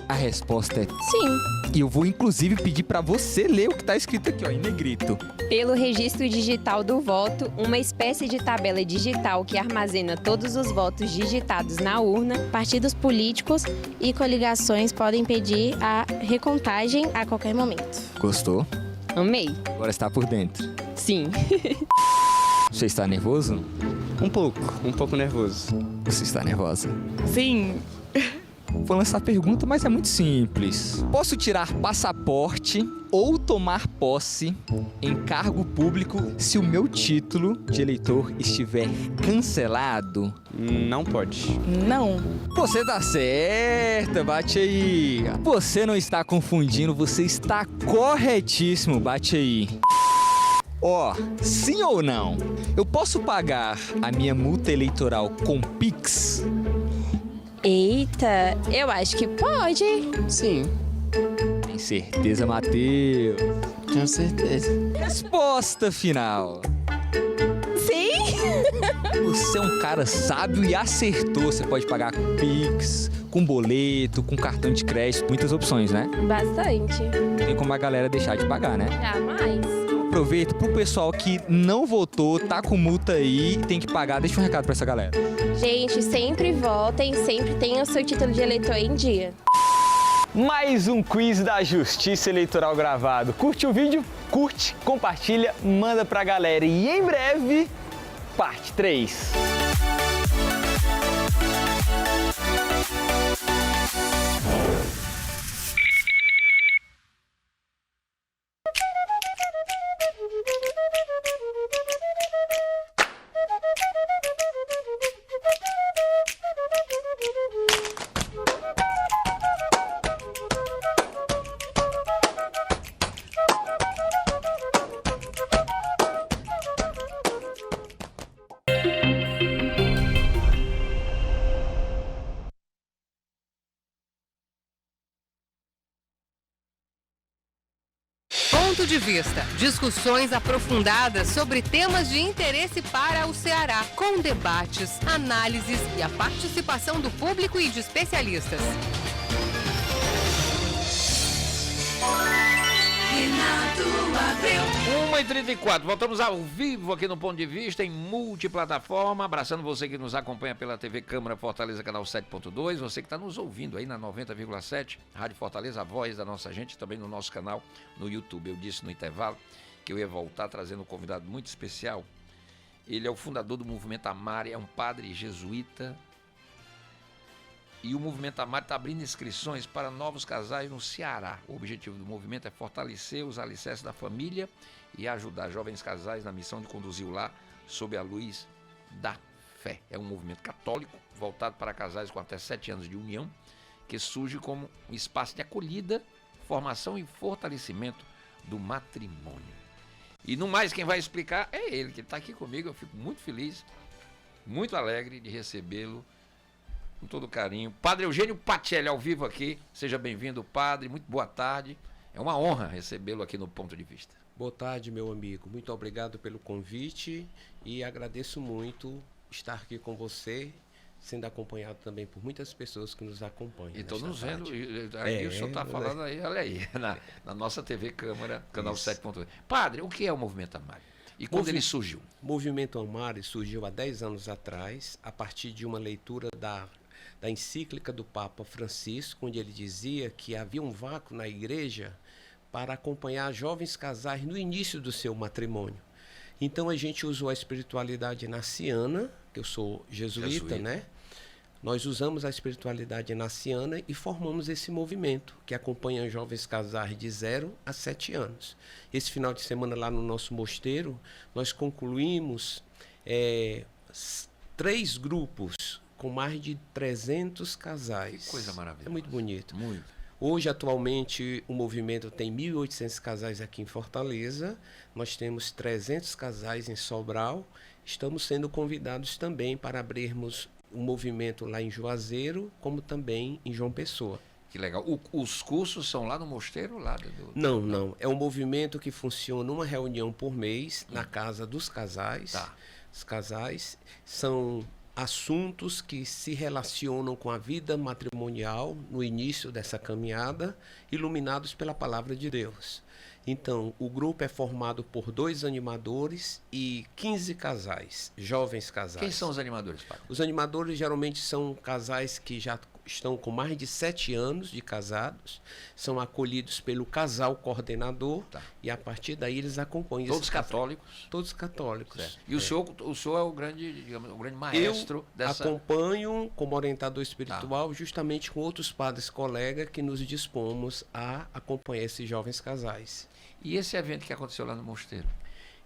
A resposta é sim. E eu vou inclusive pedir para você ler o que está escrito aqui, ó, em negrito. Pelo registro digital do voto, uma espécie de tabela digital que armazena todos os votos digitados na urna, partidos políticos e coligações podem pedir a recontagem a qualquer momento. Gostou? Amei. Agora está por dentro. Sim. Você está nervoso? Um pouco nervoso. Você está nervosa? Sim. Vou lançar a pergunta, mas é muito simples. Posso tirar passaporte ou tomar posse em cargo público se o meu título de eleitor estiver cancelado? Não pode. Não. Você tá certa, bate aí. Você não está confundindo, você está corretíssimo, bate aí. Ó, sim ou não? Eu posso pagar a minha multa eleitoral com Pix? Eita, eu acho que pode. Sim. Tem certeza, Matheus? Tenho certeza. Resposta final. Sim. Você é um cara sábio e acertou. Você pode pagar com Pix, com boleto, com cartão de crédito. Muitas opções, né? Bastante. Tem como a galera deixar de pagar, né? Jamais. Aproveita pro pessoal que não votou, tá com multa aí, tem que pagar. Deixa um recado pra essa galera. Gente, sempre votem, sempre tenham o seu título de eleitor em dia. Mais um quiz da Justiça Eleitoral gravado. Curte o vídeo? Curte, compartilha, manda pra galera. E em breve, parte 3. Ponto de vista. Discussões aprofundadas sobre temas de interesse para o Ceará, com debates, análises e a participação do público e de especialistas. 1h34, voltamos ao vivo aqui no Ponto de Vista, em multiplataforma, abraçando você que nos acompanha pela TV Câmara Fortaleza, canal 7.2, você que está nos ouvindo aí na 90,7, Rádio Fortaleza, a voz da nossa gente, também no nosso canal no YouTube. Eu disse no intervalo que eu ia voltar trazendo um convidado muito especial. Ele é o fundador do Movimento Amare, é um padre jesuíta, e o Movimento Amare está abrindo inscrições para novos casais no Ceará. O objetivo do movimento é fortalecer os alicerces da família e ajudar jovens casais na missão de conduzir o lar sob a luz da fé. É um movimento católico voltado para casais com até 7 anos de união, que surge como um espaço de acolhida, formação e fortalecimento do matrimônio. E no mais, quem vai explicar é ele, que está aqui comigo. Eu fico muito feliz, muito alegre de recebê-lo com todo carinho. Padre Eugênio Pacelli, ao vivo aqui. Seja bem-vindo, padre. Muito boa tarde. É uma honra recebê-lo aqui no Ponto de Vista. Boa tarde, meu amigo. Muito obrigado pelo convite e agradeço muito estar aqui com você, sendo acompanhado também por muitas pessoas que nos acompanham. E estou nos vendo, aí o senhor está falando aí, olha aí, na nossa TV Câmara, canal 7.8. Padre, o que é o Movimento Amare? E quando ele surgiu? O Movimento Amare surgiu há 10 anos atrás, a partir de uma leitura da encíclica do Papa Francisco, onde ele dizia que havia um vácuo na igreja para acompanhar jovens casais no início do seu matrimônio. Então a gente usou a espiritualidade naciana, que eu sou jesuíta, né? Nós usamos a espiritualidade naciana e formamos esse movimento que acompanha jovens casais de 0 a 7 anos. Esse final de semana lá no nosso mosteiro, nós concluímos 3 grupos com mais de 300 casais. Que coisa maravilhosa. É muito bonito. Muito. Hoje, atualmente, o movimento tem 1.800 casais aqui em Fortaleza. Nós temos 300 casais em Sobral. Estamos sendo convidados também para abrirmos um movimento lá em Juazeiro, como também em João Pessoa. Que legal. Os cursos são lá no mosteiro? Não. É um movimento que funciona uma reunião por mês na casa dos casais. Tá. Os casais são assuntos que se relacionam com a vida matrimonial no início dessa caminhada, iluminados pela palavra de Deus. Então, o grupo é formado por 2 animadores e 15 casais, jovens casais. Quem são os animadores, padre? Os animadores geralmente são casais que já estão com mais de 7 anos de casados, são acolhidos pelo casal coordenador, e a partir daí eles acompanham. Todos católicos? Todos católicos. Certo. E o senhor é o grande, digamos, o grande maestro dessa... Eu acompanho como orientador espiritual, justamente com outros padres colegas que nos dispomos a acompanhar esses jovens casais. E esse evento que aconteceu lá no mosteiro?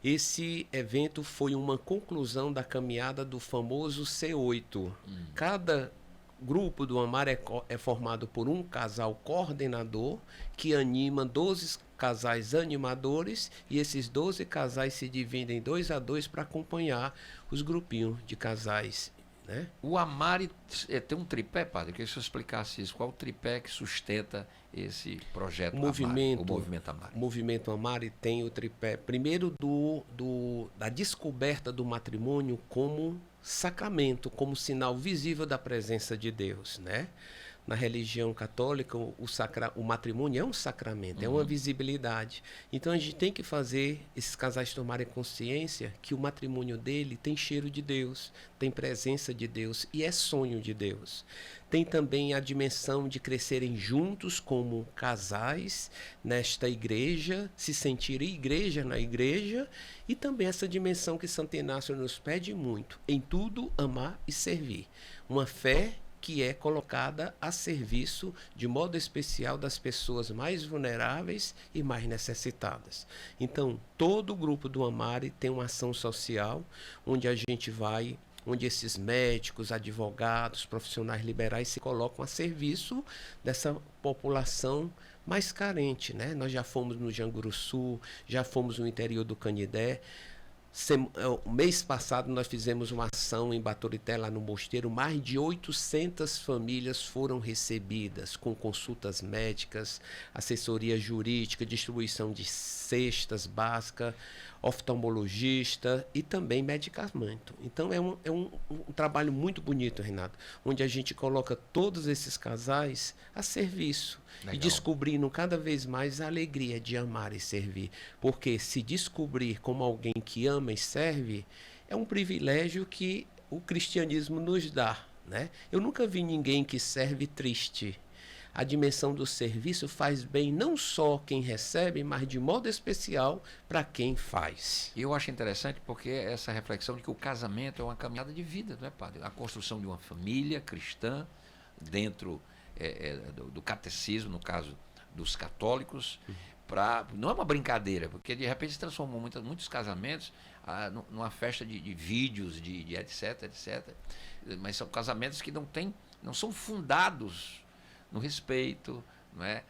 Esse evento foi uma conclusão da caminhada do famoso C8. Cada grupo do Amare é formado por um casal coordenador que anima 12 casais animadores, e esses 12 casais se dividem 2 a 2 para acompanhar os grupinhos de casais, né? O Amare tem um tripé, padre? Eu queria que o senhor explicasse isso. Qual o tripé que sustenta esse projeto o movimento Amare? O movimento Amare tem o tripé, primeiro, da descoberta do matrimônio como sacramento, como sinal visível da presença de Deus, né? Na religião católica, o matrimônio é um sacramento, é uma visibilidade. Então a gente tem que fazer esses casais tomarem consciência que o matrimônio dele tem cheiro de Deus, tem presença de Deus e é sonho de Deus. Tem também a dimensão de crescerem juntos como casais nesta igreja, se sentirem igreja na igreja, e também essa dimensão que Santo Inácio nos pede muito: em tudo amar e servir. Uma fé que é colocada a serviço, de modo especial, das pessoas mais vulneráveis e mais necessitadas. Então, todo o grupo do Amare tem uma ação social, onde a gente vai, onde esses médicos, advogados, profissionais liberais se colocam a serviço dessa população mais carente, né? Nós já fomos no Janguruçu, já fomos no interior do Canidé. O mês passado nós fizemos uma ação em Baturité, lá no mosteiro. Mais de 800 famílias foram recebidas com consultas médicas, assessoria jurídica, distribuição de cestas básicas, oftalmologista e também medicamento. Então é um trabalho muito bonito, Renato, onde a gente coloca todos esses casais a serviço. Legal. E descobrindo cada vez mais a alegria de amar e servir. Porque se descobrir como alguém que ama e serve, é um privilégio que o cristianismo nos dá, né? Eu nunca vi ninguém que serve triste. A dimensão do serviço faz bem não só quem recebe, mas de modo especial para quem faz. E eu acho interessante porque essa reflexão de que o casamento é uma caminhada de vida, não é, padre? A construção de uma família cristã dentro do catecismo, no caso dos católicos, não é uma brincadeira, porque de repente se transformam muitos casamentos numa festa de vídeos, de etc, mas são casamentos que não são fundados no respeito, não é?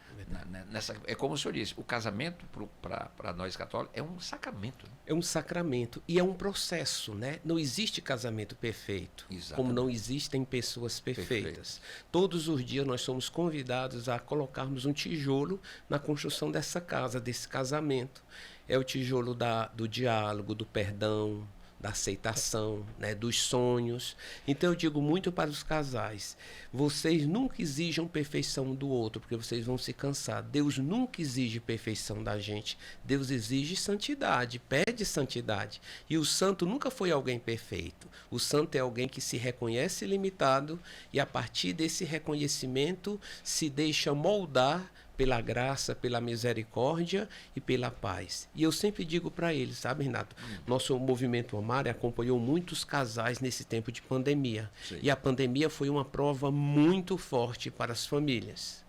É como o senhor disse, o casamento para nós católicos é um sacramento. Né? É um sacramento e é um processo, né? Não existe casamento perfeito, Exatamente. Como não existem pessoas perfeitas. Todos os dias nós somos convidados a colocarmos um tijolo na construção dessa casa, desse casamento. É o tijolo do diálogo, do perdão, da aceitação, né, dos sonhos. Então eu digo muito para os casais, vocês nunca exijam perfeição do outro, porque vocês vão se cansar. Deus nunca exige perfeição da gente. Deus exige santidade, pede santidade. E o santo nunca foi alguém perfeito. O santo é alguém que se reconhece limitado e a partir desse reconhecimento se deixa moldar pela graça, pela misericórdia e pela paz. E eu sempre digo para eles, sabe, Renato? Nosso movimento Amare acompanhou muitos casais nesse tempo de pandemia. Sim. E a pandemia foi uma prova muito forte para as famílias.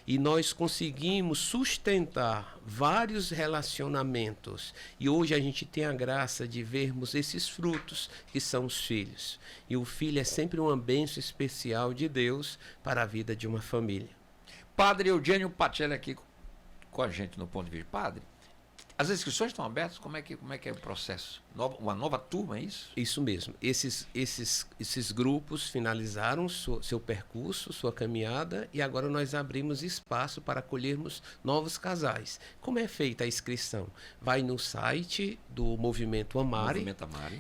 E nós conseguimos sustentar vários relacionamentos. E hoje a gente tem a graça de vermos esses frutos que são os filhos. E o filho é sempre uma bênção especial de Deus para a vida de uma família. Padre Eugênio Pacelli aqui com a gente no Ponto de Vista. Padre, as inscrições estão abertas? Como é que é o processo? Uma nova turma, é isso? Isso mesmo. Esses grupos finalizaram seu percurso, sua caminhada, e agora nós abrimos espaço para acolhermos novos casais. Como é feita a inscrição? Vai no site do Movimento Amare,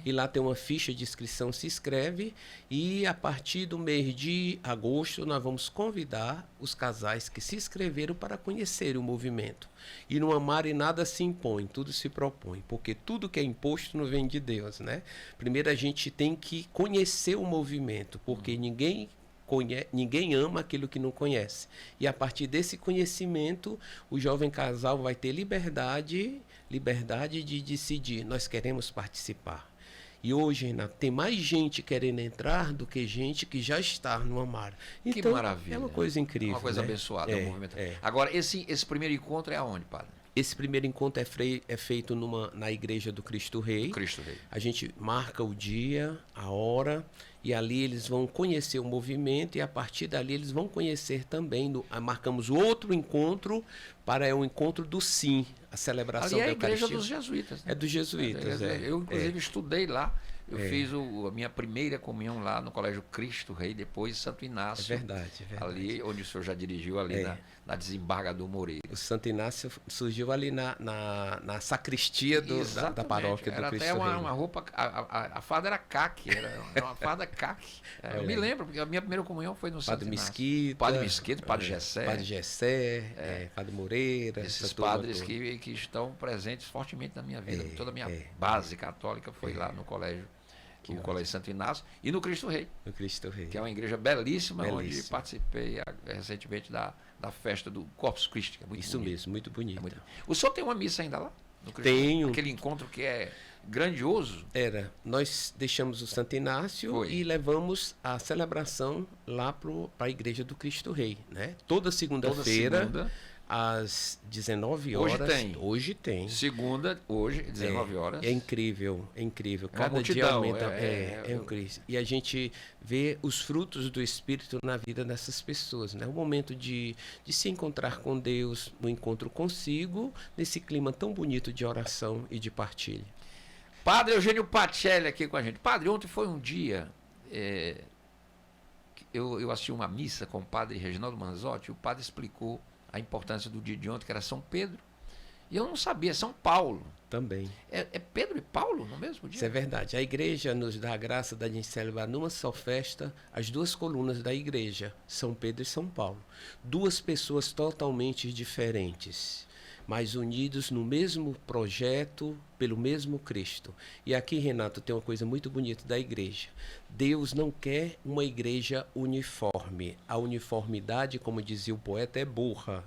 e lá tem uma ficha de inscrição, se inscreve, e a partir do mês de agosto nós vamos convidar os casais que se inscreveram para conhecer o movimento. E no Amare nada se impõe, tudo se propõe, porque tudo que é imposto não vem de Deus, né? Primeiro a gente tem que conhecer o movimento, porque ninguém ama aquilo que não conhece. E a partir desse conhecimento, o jovem casal vai ter liberdade de decidir, nós queremos participar. E hoje, Renato, tem mais gente querendo entrar do que gente que já está no Amare. Então, que maravilha. É uma coisa incrível. Uma coisa abençoada. É um movimento. Agora, esse primeiro encontro é aonde, padre? Esse primeiro encontro é feito na Igreja do Cristo Rei. Cristo Rei. A gente marca o dia, a hora, e ali eles vão conhecer o movimento, e a partir dali eles vão conhecer também, marcamos outro encontro, para o encontro do Sim, a celebração da Eucaristia. Ali é a Igreja dos Jesuítas. Né? É dos Jesuítas, Eu, inclusive, estudei lá. Eu fiz a minha primeira comunhão lá no Colégio Cristo Rei, depois Santo Inácio. É verdade. Ali onde o senhor já dirigiu, ali na Desembargador Moreira. O Santo Inácio surgiu ali na sacristia da paróquia do Cristo Rei. Era até uma roupa, a farda era caque, era uma farda caque. Eu me lembro, porque a minha primeira comunhão foi no Santo Inácio. Padre Mesquita, Padre Gessé. Padre Gessé, Padre Moreira. Esses padres que estão presentes fortemente na minha vida. Toda a minha base católica foi lá no colégio. O Colégio Santo Inácio e no Cristo Rei. No Cristo Rei. Que é uma igreja belíssima, onde participei recentemente da festa do Corpus Christi. Que é muito Isso bonito. Mesmo, muito bonito. O senhor tem uma missa ainda lá? No Cristo Tenho. Rei? Aquele encontro que é grandioso. Nós deixamos o Santo Inácio e levamos a celebração lá para a Igreja do Cristo Rei. Né? Toda segunda-feira. Às 19 horas. Hoje tem. Segunda, hoje, 19 horas. É incrível. Cada dia aumenta. É um Cristo. E a gente vê os frutos do Espírito na vida dessas pessoas. Né? O momento de se encontrar com Deus, no encontro consigo, nesse clima tão bonito de oração e de partilha. Padre Eugênio Pacelli aqui com a gente. Padre, ontem foi um dia. Eu assisti uma missa com o padre Reginaldo Manzotti. O padre explicou a importância do dia de ontem, que era São Pedro. E eu não sabia, São Paulo. Também. É Pedro e Paulo no mesmo dia? Isso é verdade. A igreja nos dá a graça da gente celebrar numa só festa as duas colunas da igreja, São Pedro e São Paulo. Duas pessoas totalmente diferentes, mas unidos no mesmo projeto, pelo mesmo Cristo. E aqui, Renato, tem uma coisa muito bonita da igreja. Deus não quer uma igreja uniforme. A uniformidade, como dizia o poeta, é burra.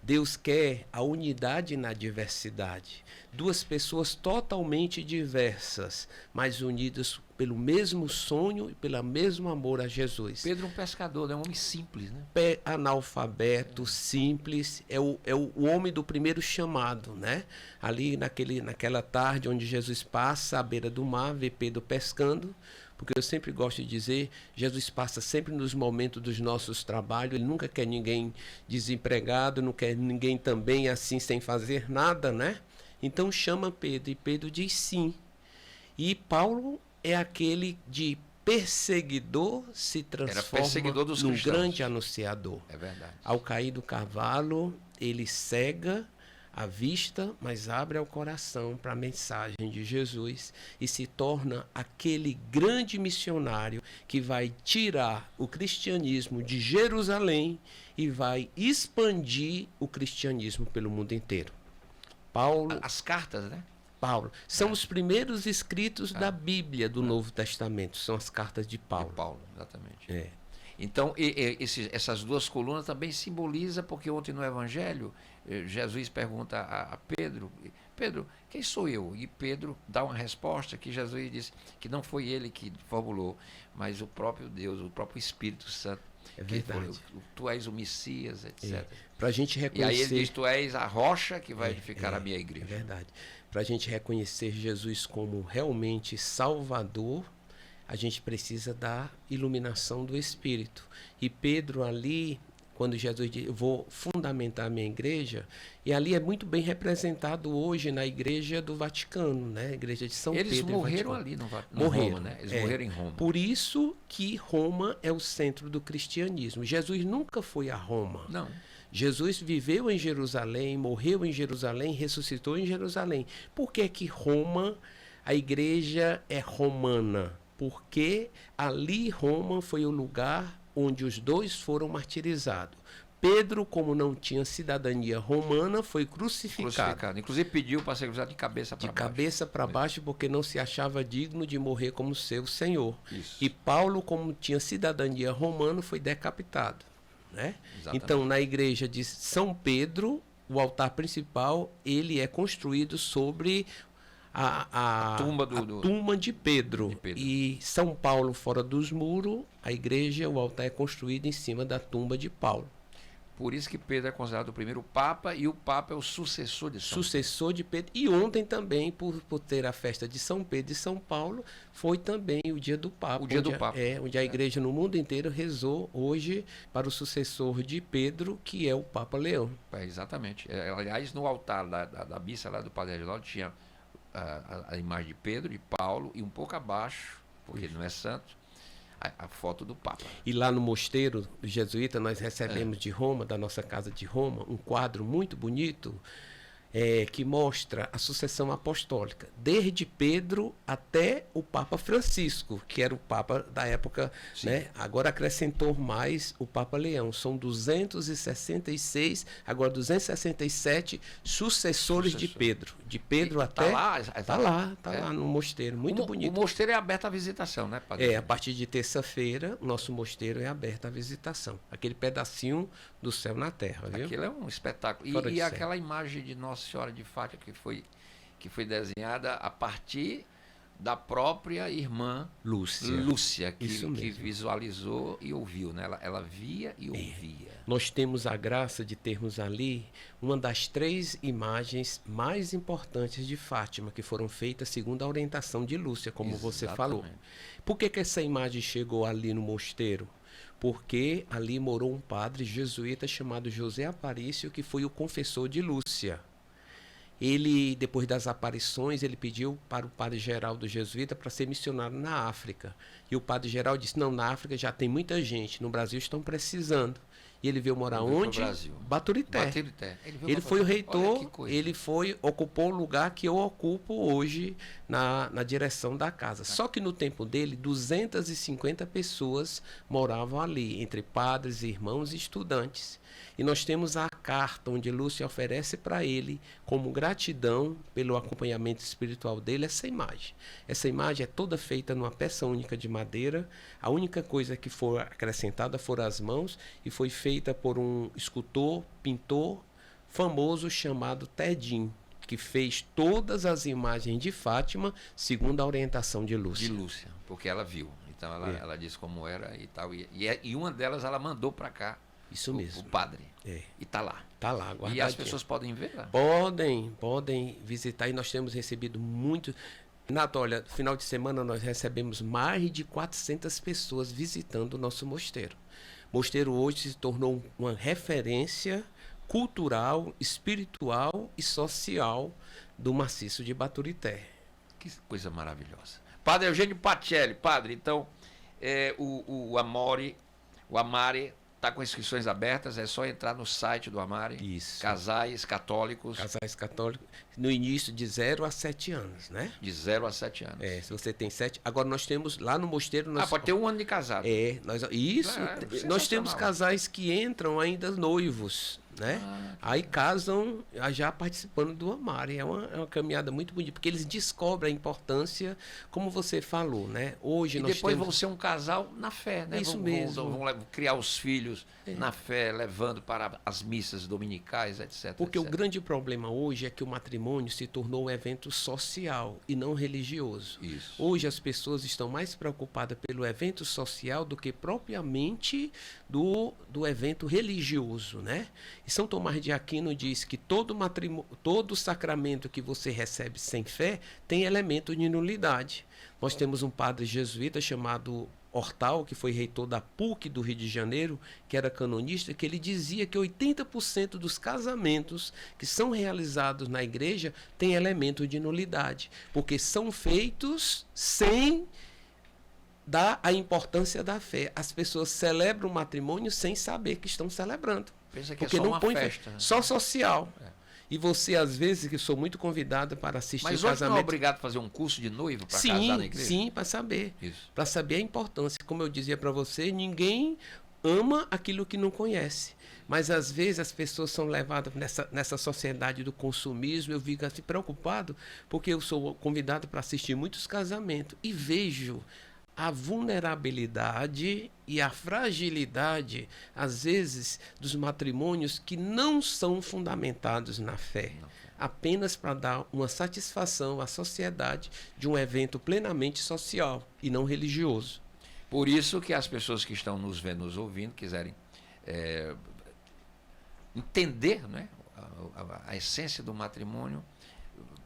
Deus quer a unidade na diversidade. Duas pessoas totalmente diversas, mas unidas pelo mesmo sonho e pelo mesmo amor a Jesus. Pedro é um pescador, é um homem simples, né? Analfabeto, simples, é o homem do primeiro chamado, né? Ali naquela tarde onde Jesus passa à beira do mar, vê Pedro pescando, porque eu sempre gosto de dizer, Jesus passa sempre nos momentos dos nossos trabalhos, ele nunca quer ninguém desempregado, não quer ninguém também assim sem fazer nada, né? Então chama Pedro, e Pedro diz sim. E Paulo é aquele de perseguidor se transforma num grande anunciador. É verdade. Ao cair do cavalo, ele cega a vista, mas abre o coração para a mensagem de Jesus e se torna aquele grande missionário que vai tirar o cristianismo de Jerusalém e vai expandir o cristianismo pelo mundo inteiro. Paulo, as cartas, né? Paulo, são os primeiros escritos da Bíblia do Novo Testamento, são as cartas de Paulo. De Paulo, exatamente. Então, essas duas colunas também simbolizam, porque ontem no Evangelho, Jesus pergunta a Pedro, Pedro, quem sou eu? E Pedro dá uma resposta que Jesus disse que não foi ele que formulou, mas o próprio Deus, o próprio Espírito Santo. É verdade. Falou, tu és o Messias, etc. Para a gente reconhecer... E aí ele diz, tu és a rocha que vai edificar a minha igreja. É verdade. Para a gente reconhecer Jesus como realmente Salvador, a gente precisa da iluminação do Espírito. E Pedro ali, quando Jesus diz, eu vou fundamentar a minha igreja, e ali é muito bem representado hoje na igreja do Vaticano, né? A igreja de São Pedro. Eles morreram ali no Roma, né? Eles morreram em Roma. Por isso que Roma é o centro do cristianismo. Jesus nunca foi a Roma. Não. Jesus viveu em Jerusalém, morreu em Jerusalém, ressuscitou em Jerusalém. Por que que Roma, a igreja é romana? Porque ali Roma foi o lugar onde os dois foram martirizados. Pedro, como não tinha cidadania romana, foi crucificado. Inclusive pediu para ser crucificado de cabeça para baixo. De cabeça para baixo, porque não se achava digno de morrer como seu Senhor. Isso. E Paulo, como tinha cidadania romana, foi decapitado. Né? Então, na igreja de São Pedro, o altar principal, ele é construído sobre a tumba de Pedro. E São Paulo, fora dos muros, a igreja, o altar é construído em cima da tumba de Paulo. Por isso que Pedro é considerado o primeiro Papa, e o Papa é o sucessor de São Sucessor de Pedro. E ontem também, por ter a festa de São Pedro e São Paulo, foi também o dia do Papa. O dia do Papa. Onde a igreja no mundo inteiro rezou hoje para o sucessor de Pedro, que é o Papa Leão. Exatamente. Aliás, no altar da missa lá do Padre Reginaldo tinha a imagem de Pedro, de Paulo, e um pouco abaixo, porque ele não é santo, a foto do Papa. E lá no mosteiro jesuíta nós recebemos de Roma, da nossa casa de Roma, um quadro muito bonito que mostra a sucessão apostólica, desde Pedro até o Papa Francisco, que era o Papa da época, né? Agora acrescentou mais o Papa Leão. São 266, agora 267 sucessores de Pedro. De Pedro até... Está lá no mosteiro, muito bonito. O mosteiro é aberto à visitação, né, padre? A partir de terça-feira, o nosso mosteiro é aberto à visitação. Aquele pedacinho do céu na terra, viu? Aquilo é um espetáculo. E aquela imagem de Nossa Senhora de Fátima que foi desenhada a partir da própria irmã Lúcia que visualizou e ouviu, né? Ela via e ouvia. Nós temos a graça de termos ali uma das 3 imagens mais importantes de Fátima, que foram feitas segundo a orientação de Lúcia, como você falou. Por que essa imagem chegou ali no mosteiro? Porque ali morou um padre jesuíta chamado José Aparício, que foi o confessor de Lúcia. Ele, depois das aparições, ele pediu para o padre Geraldo jesuíta para ser missionário na África. E o padre Geraldo disse, não, na África já tem muita gente, no Brasil estão precisando. E ele veio morar onde? Baturité. Ele foi o reitor, ocupou o lugar que eu ocupo hoje na direção da casa. Só que no tempo dele, 250 pessoas moravam ali, entre padres, irmãos e estudantes. E nós temos a carta onde Lúcia oferece para ele, como gratidão pelo acompanhamento espiritual dele, essa imagem. Essa imagem é toda feita numa peça única de madeira. A única coisa que foi acrescentada foram as mãos e foi feita por um escultor, pintor famoso chamado Tedim, que fez todas as imagens de Fátima segundo a orientação de Lúcia. De Lúcia, porque ela viu. Então ela disse como era e tal. E uma delas ela mandou para cá. Isso mesmo. O padre. E está lá. Está lá, guardadinho. E as pessoas podem ver lá? Podem visitar. E nós temos recebido muito... Renato, olha, no final de semana nós recebemos mais de 400 pessoas visitando o nosso mosteiro. O mosteiro hoje se tornou uma referência cultural, espiritual e social do maciço de Baturité. Que coisa maravilhosa. Padre Eugênio Pacelli, padre, então, o Amare está com inscrições abertas, é só entrar no site do Amare. Isso. Casais católicos. Casais católicos, no início de 0 a 7 anos, né? De 0 a 7 anos. Se você tem 7. Agora nós temos lá no mosteiro. Pode ter 1 ano de casado. Nós temos casais que entram ainda noivos, né? Aí casam já participando do Amare. É uma caminhada muito bonita, porque eles descobrem a importância, como você falou, né? Hoje e nós depois temos... vão ser um casal na fé, né? Isso mesmo. Vão criar os filhos na fé, levando para as missas dominicais, etc. Porque o grande problema hoje é que o matrimônio se tornou um evento social e não religioso. Isso. Hoje as pessoas estão mais preocupadas pelo evento social do que propriamente do evento religioso, né? E São Tomás de Aquino diz que todo sacramento que você recebe sem fé tem elemento de nulidade. Nós temos um padre jesuíta chamado Hortal, que foi reitor da PUC do Rio de Janeiro, que era canonista, que ele dizia que 80% dos casamentos que são realizados na igreja têm elemento de nulidade, porque são feitos sem dar a importância da fé. As pessoas celebram o matrimônio sem saber que estão celebrando. Pensa que porque é só não uma põe festa. Só social. E você, às vezes, que sou muito convidado para assistir Mas hoje não é obrigado a fazer um curso de noivo para casar na igreja? Sim, para saber. Isso. Para saber a importância. Como eu dizia para você, ninguém ama aquilo que não conhece. Mas, às vezes, as pessoas são levadas nessa sociedade do consumismo. Eu fico assim preocupado, porque eu sou convidado para assistir muitos casamentos e vejo a vulnerabilidade e a fragilidade, às vezes, dos matrimônios que não são fundamentados na fé, apenas para dar uma satisfação à sociedade de um evento plenamente social e não religioso. Por isso que as pessoas que estão nos vendo, nos ouvindo, quiserem entender, né, a essência do matrimônio,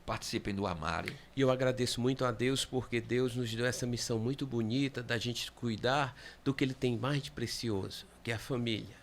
participem do Amare. E eu agradeço muito a Deus, porque Deus nos deu essa missão muito bonita da gente cuidar do que Ele tem mais de precioso, que é a família.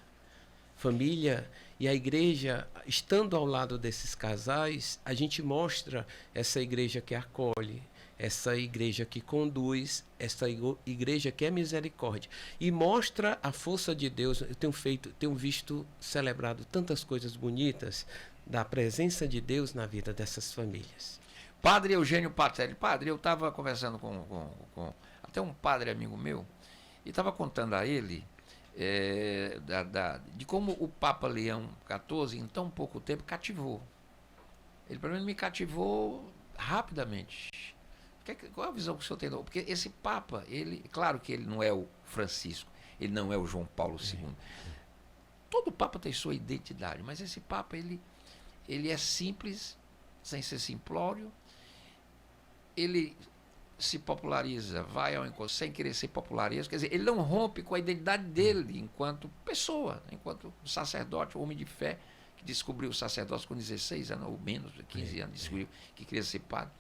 Família e a igreja, estando ao lado desses casais, a gente mostra essa igreja que acolhe, essa igreja que conduz, essa igreja que é misericórdia. E mostra a força de Deus. Eu tenho visto, celebrado tantas coisas bonitas da presença de Deus na vida dessas famílias. Padre Eugênio Pacelli. Padre, eu estava conversando com até um padre amigo meu, e estava contando a ele de como o Papa Leão XIV, em tão pouco tempo, cativou. Ele, pelo menos, me cativou rapidamente. Qual é a visão que o senhor tem? Porque esse Papa, claro que ele não é o Francisco, ele não é o João Paulo II. Todo Papa tem sua identidade, mas esse Papa, ele é simples, sem ser simplório, ele se populariza, vai ao encontro sem querer ser popularesco, quer dizer, ele não rompe com a identidade dele enquanto pessoa, enquanto sacerdote, homem de fé, que descobriu o sacerdócio com 16 anos, ou menos, 15 anos, descobriu que queria ser padre.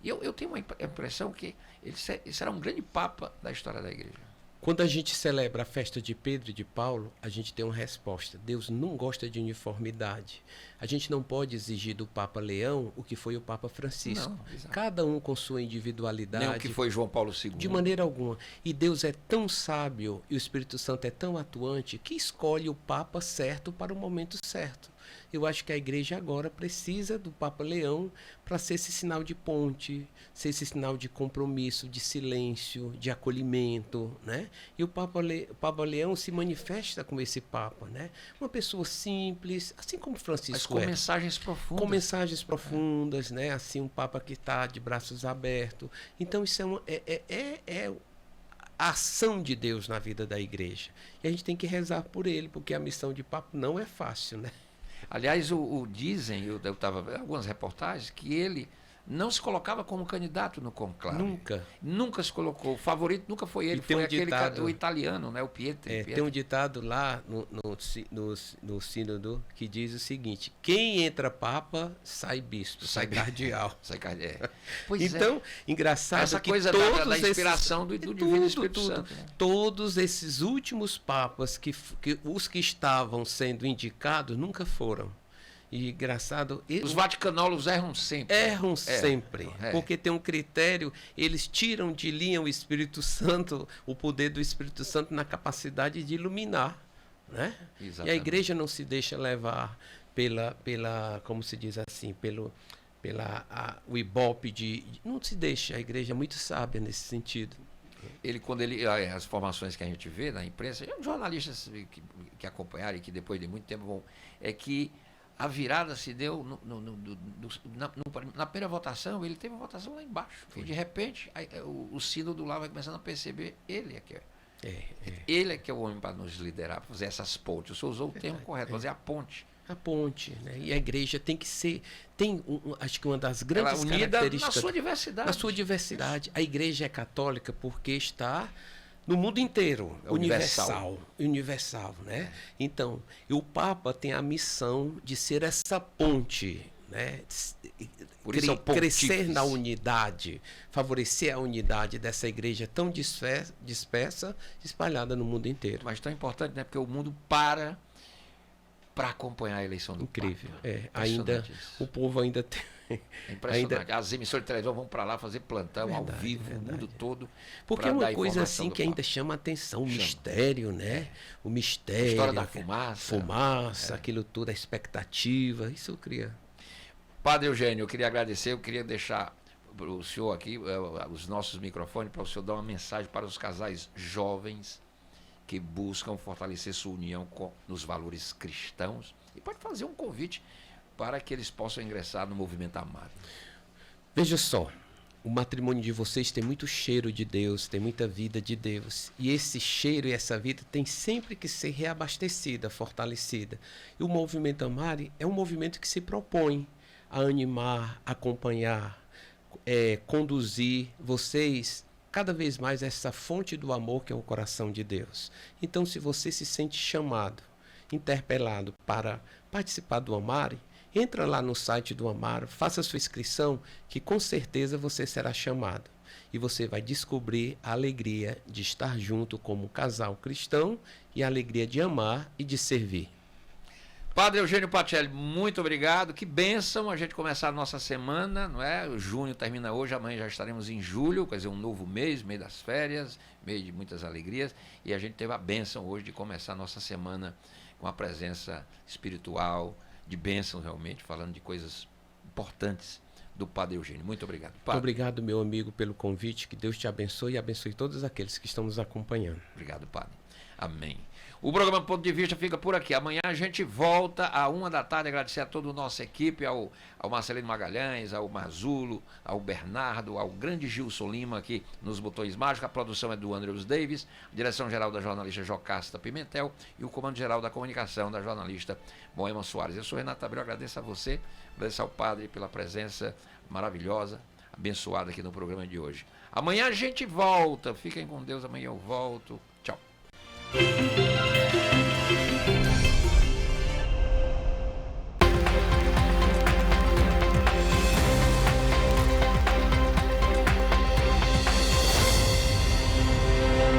Eu tenho uma impressão que ele será um grande Papa da história da igreja. Quando a gente celebra a festa de Pedro e de Paulo, a gente tem uma resposta. Deus não gosta de uniformidade. A gente não pode exigir do Papa Leão o que foi o Papa Francisco. Não, cada um com sua individualidade. Nem o que foi João Paulo II. De maneira alguma. E Deus é tão sábio e o Espírito Santo é tão atuante que escolhe o Papa certo para o momento certo. Eu acho que a igreja agora precisa do Papa Leão para ser esse sinal de ponte, ser esse sinal de compromisso, de silêncio, de acolhimento, né? E o Papa Leão se manifesta como esse Papa, né? Uma pessoa simples, assim como Francisco. Mas com mensagens profundas. Com mensagens profundas, né? Assim, um Papa que está de braços abertos. Então, isso é a ação de Deus na vida da igreja. E a gente tem que rezar por ele, porque a missão de Papa não é fácil, né? Aliás, dizem, eu estava vendo algumas reportagens, que ele, não se colocava como candidato no conclave. Nunca se colocou. O favorito nunca foi ele, foi o italiano, né? O Pietri. Tem um ditado lá no sínodo que diz o seguinte: quem entra papa, sai bispo, sai cardeal. Então, engraçado essa que coisa da inspiração do Divino Espírito Santo. Né? Todos esses últimos papas, os que estavam sendo indicados, nunca foram. E engraçado... Os vaticanolos erram sempre. Porque tem um critério, eles tiram de linha o Espírito Santo, o poder do Espírito Santo na capacidade de iluminar, né? Exatamente. E a igreja não se deixa levar pela como se diz assim, o ibope não se deixa, a igreja é muito sábia nesse sentido. As informações que a gente vê na imprensa, jornalistas que acompanharam e que depois de muito tempo vão, é que a virada se deu na primeira votação, ele teve uma votação lá embaixo. E de repente, o sínodo lá vai começando a perceber, ele é que ele é que é o homem para nos liderar, para fazer essas pontes. O senhor usou o termo correto, fazer a ponte. A ponte, né? E a igreja tem que ser, acho que uma das grandes características... Na sua diversidade. A igreja é católica porque está... no mundo inteiro, universal, né? Então, o Papa tem a missão de ser essa ponte, né? Crescer na unidade, favorecer a unidade dessa igreja tão dispersa, espalhada no mundo inteiro. Mas tão importante, né? Porque o mundo para acompanhar a eleição do Papa. Incrível. Ainda o povo ainda tem... É impressionante. As emissoras de televisão vão para lá fazer plantão ao vivo, o mundo todo. Porque é uma coisa assim que ainda chama a atenção, o mistério, né? O mistério. A história da fumaça. Aquilo tudo, a expectativa, isso cria. Padre Eugênio, eu queria agradecer, eu queria deixar para o senhor aqui os nossos microfones para o senhor dar uma mensagem para os casais jovens que buscam fortalecer sua união nos valores cristãos. E pode fazer um convite para que eles possam ingressar no movimento Amare. Veja só, o matrimônio de vocês tem muito cheiro de Deus, tem muita vida de Deus. E esse cheiro e essa vida tem sempre que ser reabastecida, fortalecida. E o movimento Amare é um movimento que se propõe a animar, acompanhar, conduzir vocês cada vez mais a essa fonte do amor que é o coração de Deus. Então, se você se sente chamado, interpelado para participar do Amare, entra lá no site do Amaro, faça sua inscrição, que com certeza você será chamado. E você vai descobrir a alegria de estar junto como casal cristão e a alegria de amar e de servir. Padre Eugênio Pacelli, muito obrigado. Que bênção a gente começar a nossa semana, não é? O junho termina hoje, amanhã já estaremos em julho, quer dizer, um novo mês das férias, mês de muitas alegrias. E a gente teve a bênção hoje de começar a nossa semana com a presença espiritual, de bênção realmente, falando de coisas importantes do Padre Eugênio. Muito obrigado. Padre. Muito obrigado, meu amigo, pelo convite. Que Deus te abençoe e abençoe todos aqueles que estão nos acompanhando. Obrigado, Padre. Amém. O programa Ponto de Vista fica por aqui. Amanhã a gente volta à 13h. Agradecer a toda a nossa equipe, ao Marcelino Magalhães, ao Mazulo, ao Bernardo, ao grande Gilson Lima aqui nos Botões Mágicos. A produção é do Andrews Davis, a direção-geral da jornalista Jocasta Pimentel e o comando-geral da comunicação da jornalista Moema Soares. Eu sou Renato Abreu, agradeço a você, agradeço ao Padre pela presença maravilhosa, abençoada aqui no programa de hoje. Amanhã a gente volta. Fiquem com Deus, amanhã eu volto. Tchau.